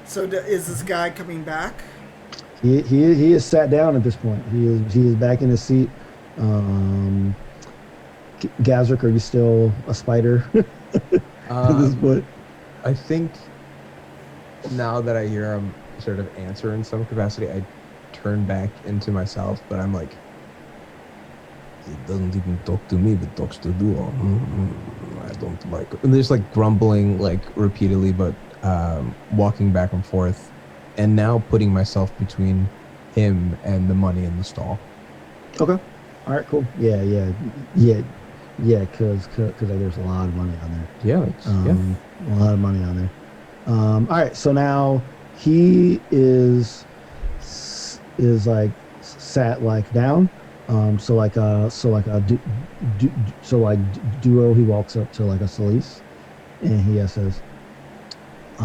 So is this guy coming back?
He is sat down at this point. He is back in his seat. Gazrick, are you still a spider at this point?
I think now that I hear him sort of answer in some capacity, I turn back into myself, but I'm like, he doesn't even talk to me, but talks to Duo. I don't like it. And there's like grumbling like repeatedly, but walking back and forth, and now putting myself between him and the money in the stall.
Okay. All right, cool. Yeah, because there's a lot of money on there.
Yeah,
a lot of money on there. All right, so now he is like sat like down. So Duo, he walks up to like a Celise, and he says, "I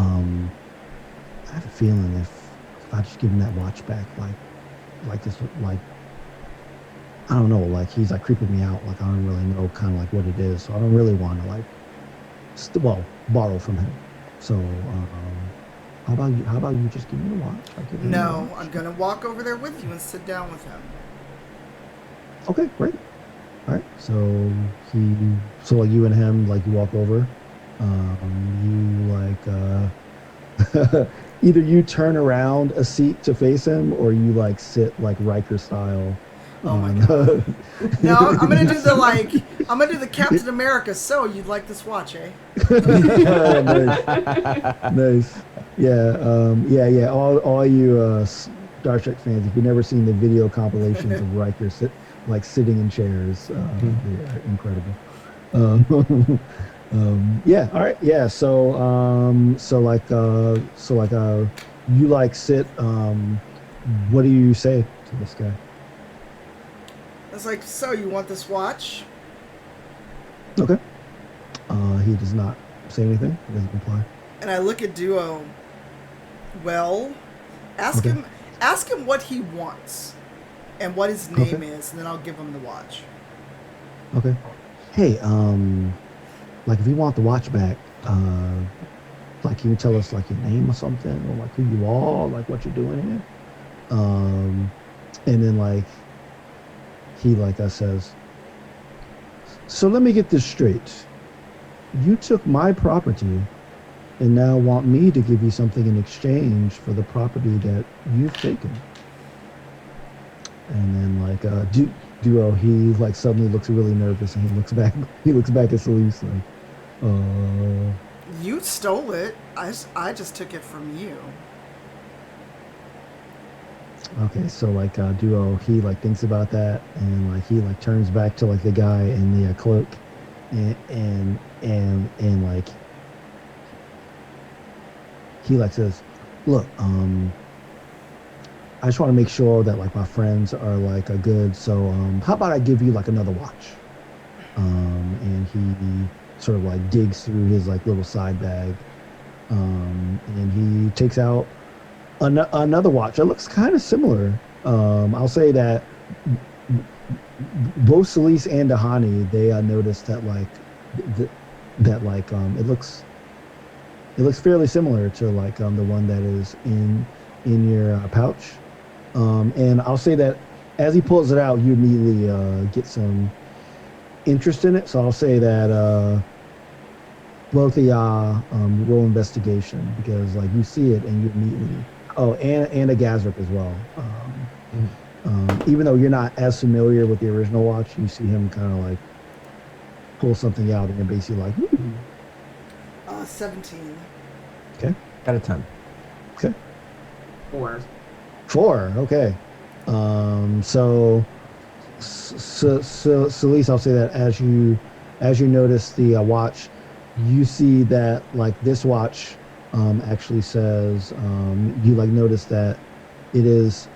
have a feeling if I just give him that watch back, like this, like." I don't know, like he's like creeping me out, like I don't really know kind of like what it is, so I don't really want to like borrow from him. So how about you just give me the watch?
No, I'm gonna walk over there with you and sit down with him.
Okay, great. All right. So like you and him, like you walk over. You like either you turn around a seat to face him, or you like sit like Riker style.
Oh my
on
god. No, I'm gonna do the
the-
I'm gonna do the Captain America. So you'd like this watch, eh?
Nice. Yeah. Yeah. All you Star Trek fans, if you've never seen the video compilations of Riker sitting in chairs, they're incredible. Yeah. All right. Yeah. You like sit. What do you say to this guy?
It's like, so you want this watch?
Okay. He does not say anything. He doesn't reply.
And I look at Duo. Well, ask
Okay.
him what he wants and what his name is, and then I'll give him the watch.
Okay. Hey, like if you want the watch back, like can you tell us like your name or something, or like who you are, like what you're doing here? And then like he says, so let me get this straight. You took my property and now want me to give you something in exchange for the property that you've taken. And then like Duo, he like suddenly looks really nervous and he looks back at Celeste like,
You stole it. I just took it from you.
okay, so like Duo, he like thinks about that and like he like turns back to like the guy in the cloak and like he like says, look, I just want to make sure that like my friends are like good, so how about I give you like another watch? And he sort of like digs through his like little side bag, and he takes out another watch that looks kind of similar. I'll say that both Celeste and Dahani, they noticed that like it looks fairly similar to like the one that is in your pouch. And I'll say that as he pulls it out, you immediately get some interest in it. So I'll say that both of y'all roll investigation, because like you see it and you immediately. Oh, and a Gazric as well. Even though you're not as familiar with the original watch, you see him kind of like pull something out and you're basically like,
17.
Okay.
Out of 10.
Okay.
4.
Okay. So Celeste, I'll say that as you notice the watch, you see that like this watch actually says you like notice that it is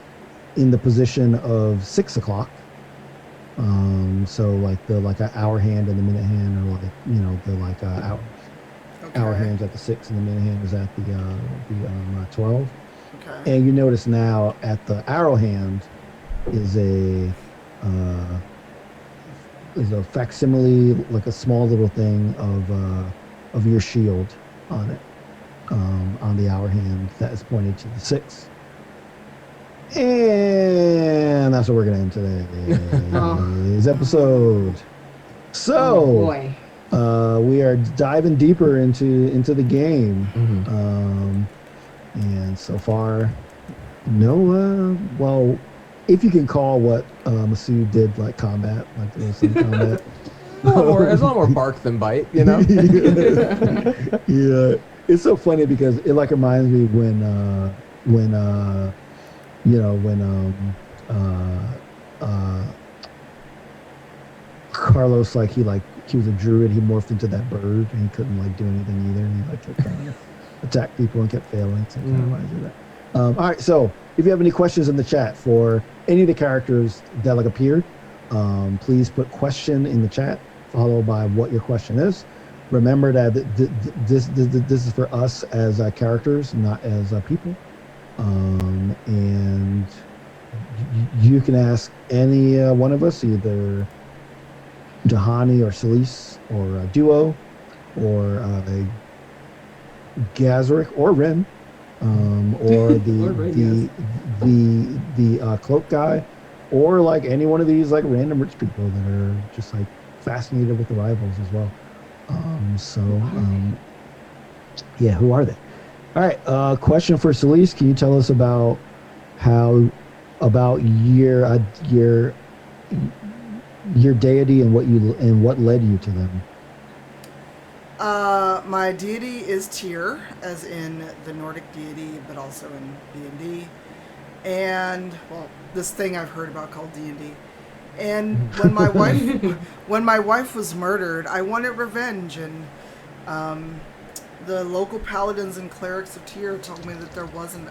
in the position of 6 o'clock. So like the like hour hand and the minute hand are like the like hour hands at the 6 and the minute hand is at the 12.
Okay.
And you notice now at the arrow hand is a facsimile, like a small little thing of your shield on it, on the hour hand that is pointed to the 6. And that's what we're gonna end today's episode. So,
oh boy.
we are diving deeper into the game.
Mm-hmm.
And so far, no, well, if you can call what Masood did like combat, like there was some combat.
There's a lot more bark than bite, you know?
Yeah. It's so funny because it like reminds me when Carlos, like he was a druid, he morphed into that bird and he couldn't like do anything either, and he like kept trying to attack people and kept failing. So it kind of reminds me of that. All right, so if you have any questions in the chat for any of the characters that like appeared, please put question in the chat followed by what your question is. Remember that this is for us as characters, not as people. And you can ask any one of us, either Dahani or Celeste or Duo or Gazric or Rin, or the cloak guy, or like any one of these like random rich people that are just like fascinated with the rivals as well. Yeah, who are they? All right, question for Celeste. Can you tell us about how about your deity and what led you to them?
My deity is Tyr, as in the Nordic deity, but also in D&D. And, well, this thing I've heard about called D&D. And when my wife was murdered, I wanted revenge, and the local paladins and clerics of Tyr told me that there wasn't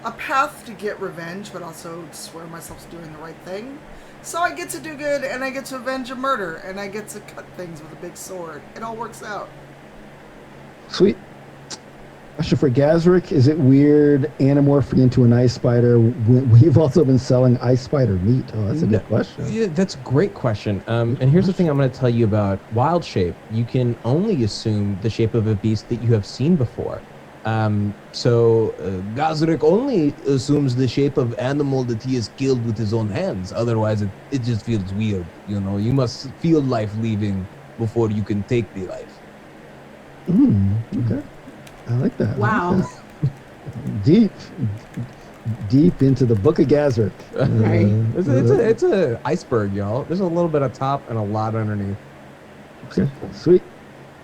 a path to get revenge, but also to swear myself to doing the right thing. So I get to do good, and I get to avenge a murder, and I get to cut things with a big sword. It all works out.
Sweet. Question for Gazrick. Is it weird anamorphing into an ice spider? We've also been selling ice spider meat. Oh, that's a good question.
Yeah, that's a great question. And here's the thing I'm going to tell you about wild shape. You can only assume the shape of a beast that you have seen before. Gazrick only assumes the shape of animal that he has killed with his own hands. Otherwise, it just feels weird. You know, you must feel life leaving before you can take the life.
Okay. I like that.
Wow.
I like that. Deep into the Book of Gazrick.
Right.
It's a iceberg, y'all. There's a little bit of top and a lot underneath.
Okay, sweet.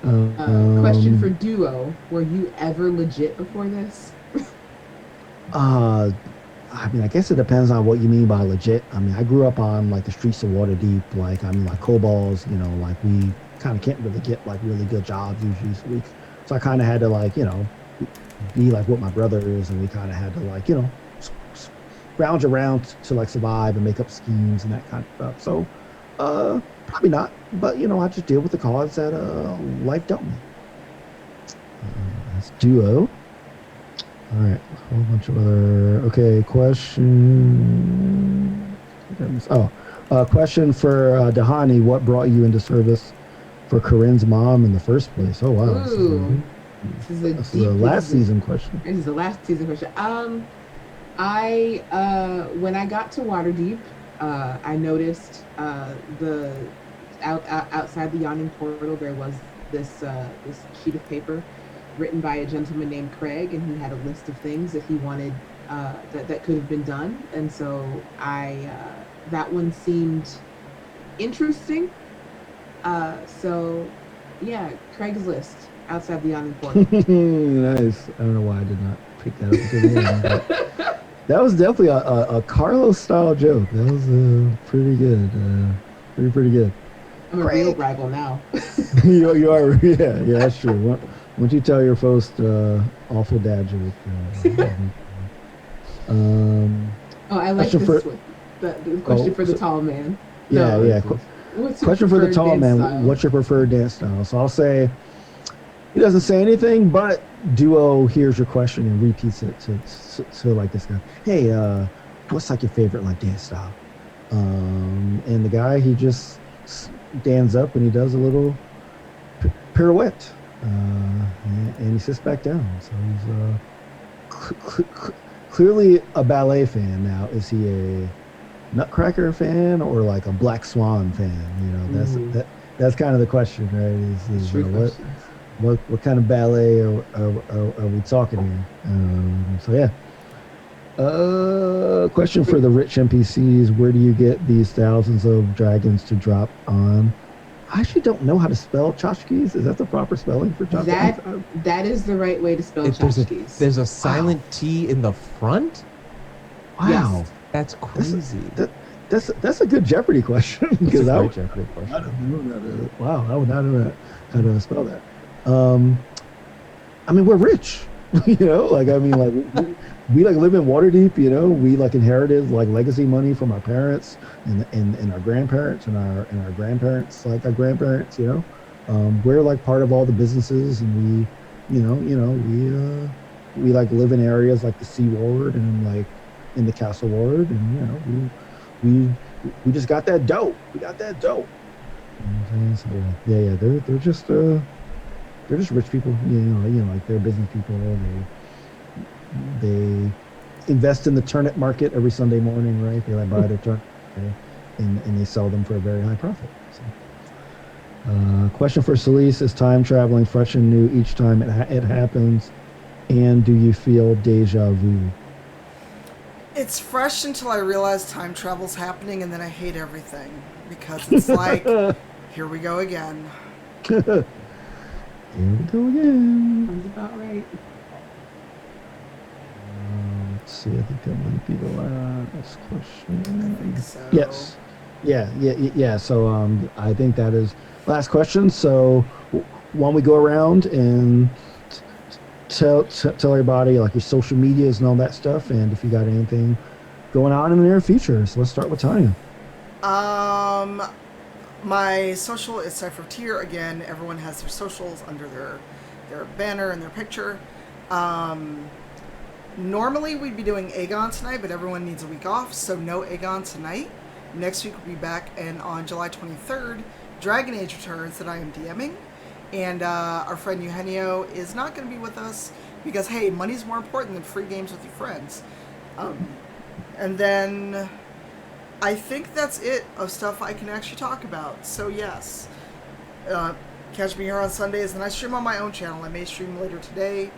Question for Duo. Were you ever legit before this?
I mean, I guess it depends on what you mean by legit. I mean, I grew up on like the streets of Waterdeep, like kobolds, you know, like we kind of can't really get like really good jobs usually. So I kind of had to like, you know, be like what my brother is, and we kind of had to like, you know, scrounge around to like survive and make up schemes and that kind of stuff. So probably not, but you know, I just deal with the cards that life dealt me. That's Duo. All right, a whole bunch of other. Okay, question. Question for Dahani. What brought you into service for Corinne's mom in the first place? Oh wow.
Ooh. This is
the last season question.
This is the last season question. I when I got to Waterdeep, I noticed outside the yawning portal there was this sheet of paper written by a gentleman named Craig, and he had a list of things that he wanted that could have been done, and so that one seemed interesting. So yeah, Craig's list. Outside the yawning portal.
Nice. I don't know why I did not pick that up. That was definitely a Carlos style joke. That was pretty good. Pretty good.
I'm a real rival now.
you are. Yeah, that's true. Once you tell your first awful dad joke.
I like this one. The question for the tall man.
Yeah. Question for the tall man. Style? What's your preferred dance style? So I'll say. He doesn't say anything, but Duo hears your question and repeats it to like this guy. Hey, what's like your favorite like dance style? And the guy, he just stands up and he does a little pirouette, and he sits back down. So he's clearly a ballet fan. Now, is he a Nutcracker fan or like a Black Swan fan? You know, that's kind of the question, right? What kind of ballet are we talking here? So yeah. Question for the rich NPCs: where do you get these thousands of dragons to drop on? I actually don't know how to spell tchotchkes. Is that the proper spelling for tchotchkes?
That is the right way to spell tchotchkes.
There's a silent T in the front.
Wow,
yes.
That's crazy.
That's a good Jeopardy question. Because I would not know how to spell that. I mean, we're rich, you know, like, I mean, like we like live in Waterdeep, you know, we like inherited like legacy money from our parents and our grandparents and our grandparents, like our grandparents, you know, we're like part of all the businesses, and we like live in areas like the Sea Ward and like in the Castle Ward, and, you know, we just got that dope. We got that dope. So, yeah, they're just rich people, you know, like they're business people. They invest in the turnip market every Sunday morning, right? They like buy their and they sell them for a very high profit. So. Question for Celise: is time traveling fresh and new each time it happens, and do you feel deja vu?
It's fresh until I realize time travel's happening, and then I hate everything because it's like, here we go again.
Here we go again.
Sounds about right.
Let's see. I think that might be the last question.
I think so.
Yes. Yeah. So I think that is last question. So why don't we go around and tell everybody like your social medias and all that stuff, and if you got anything going on in the near future. So let's start with Tanya.
My social is Cypher Tier. Again, everyone has their socials under their banner and their picture. Normally we'd be doing Aegon tonight, but everyone needs a week off, so no Aegon tonight. Next week we'll be back, and on July 23rd, Dragon Age returns that I am DMing. And our friend Eugenio is not going to be with us because, hey, money's more important than free games with your friends. And then I think that's it of stuff I can actually talk about. So, yes. Catch me here on Sundays, and I stream on my own channel. I may stream later today.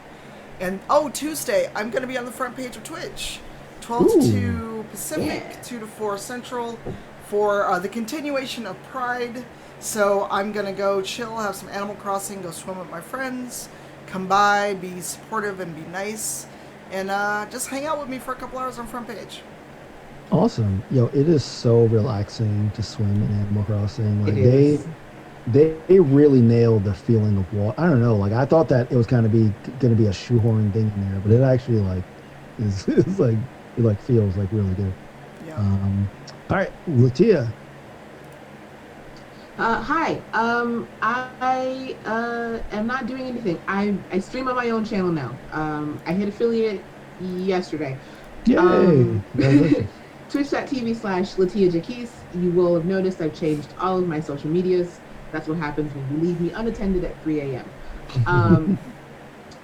And, Tuesday, I'm going to be on the front page of Twitch. 12 to 2 Pacific, 2 to 4 Central, for the continuation of Pride. So I'm going to go chill, have some Animal Crossing, go swim with my friends, come by, be supportive and be nice, and just hang out with me for a couple hours on front page.
Awesome. It is so relaxing to swim in Animal Crossing. Like they really nailed the feeling of water. I don't know, like I thought that it was going to be a shoehorn thing in there, but it actually like is like it like feels like really good.
Yeah.
All right, LaTia.
Hi. I am not doing anything. I stream on my own channel now. I hit affiliate yesterday.
Yay!
Twitch.tv/LaTia Jackis. You will have noticed I've changed all of my social medias. That's what happens when you leave me unattended at 3 a.m.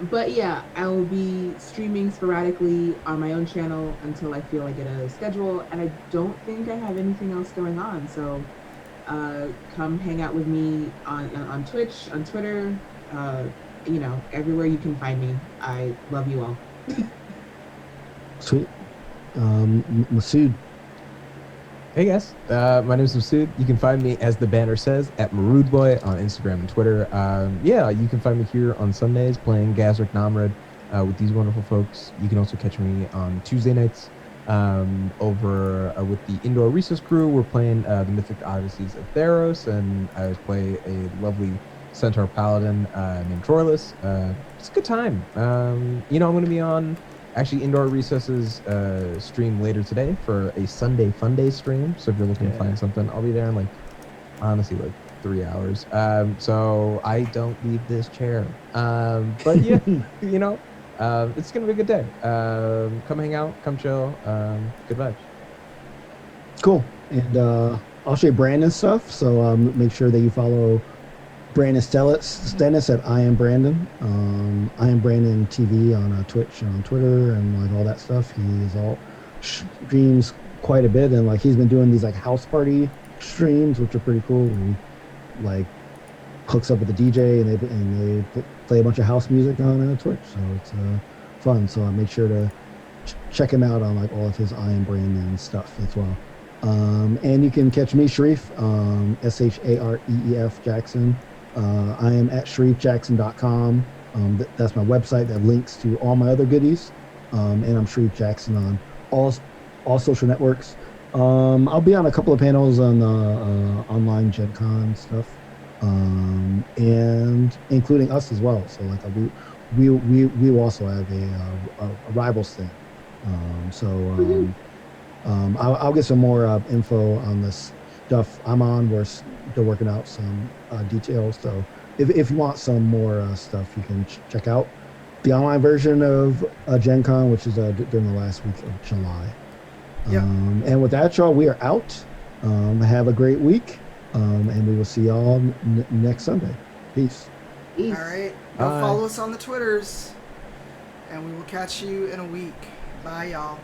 But yeah, I will be streaming sporadically on my own channel until I feel I get a schedule, and I don't think I have anything else going on. So come hang out with me on Twitch, on Twitter, everywhere you can find me. I love you all.
Sweet. Masood.
Hey guys, my name is Masood. You can find me, as the banner says, at Maroodboy on Instagram and Twitter. You can find me here on Sundays playing Gazric Namred with these wonderful folks. You can also catch me on Tuesday nights over with the Indoor Recess crew. We're playing the Mythic Odysseys of Theros, and I play a lovely Centaur Paladin named Troilus. It's a good time. I'm going to be on actually Indoor Recesses stream later today for a Sunday Fun Day stream. So if you're looking to find something, I'll be there in honestly 3 hours. So I don't leave this chair. But yeah, it's gonna be a good day. Come hang out, come chill. Good vibes.
Cool. And I'll show you Brandon's stuff. So make sure that you follow Brandon Stennis at I Am Brandon. I Am Brandon TV on Twitch and on Twitter and all that stuff. He is all streams quite a bit, and he's been doing these house party streams, which are pretty cool. Where he hooks up with the DJ and they play a bunch of house music on Twitch. So it's fun. So make sure to check him out on all of his I Am Brandon stuff as well. And you can catch me, Shareef, Shareef Jackson. I am at ShareefJackson.com. That's my website that links to all my other goodies. And I'm Shareef Jackson on all social networks. I'll be on a couple of panels on the online Gen Con stuff, and including us as well. So we also have a rivals thing. I'll get some more info on this stuff I'm on. We're still working out some details. So if you want some more stuff, you can check out the online version of Gen Con, which is during the last week of July.
Yep.
And with that, y'all, we are out. Have a great week. And we will see y'all next Sunday. Peace.
All right. Go follow us on the Twitters, and we will catch you in a week. Bye, y'all.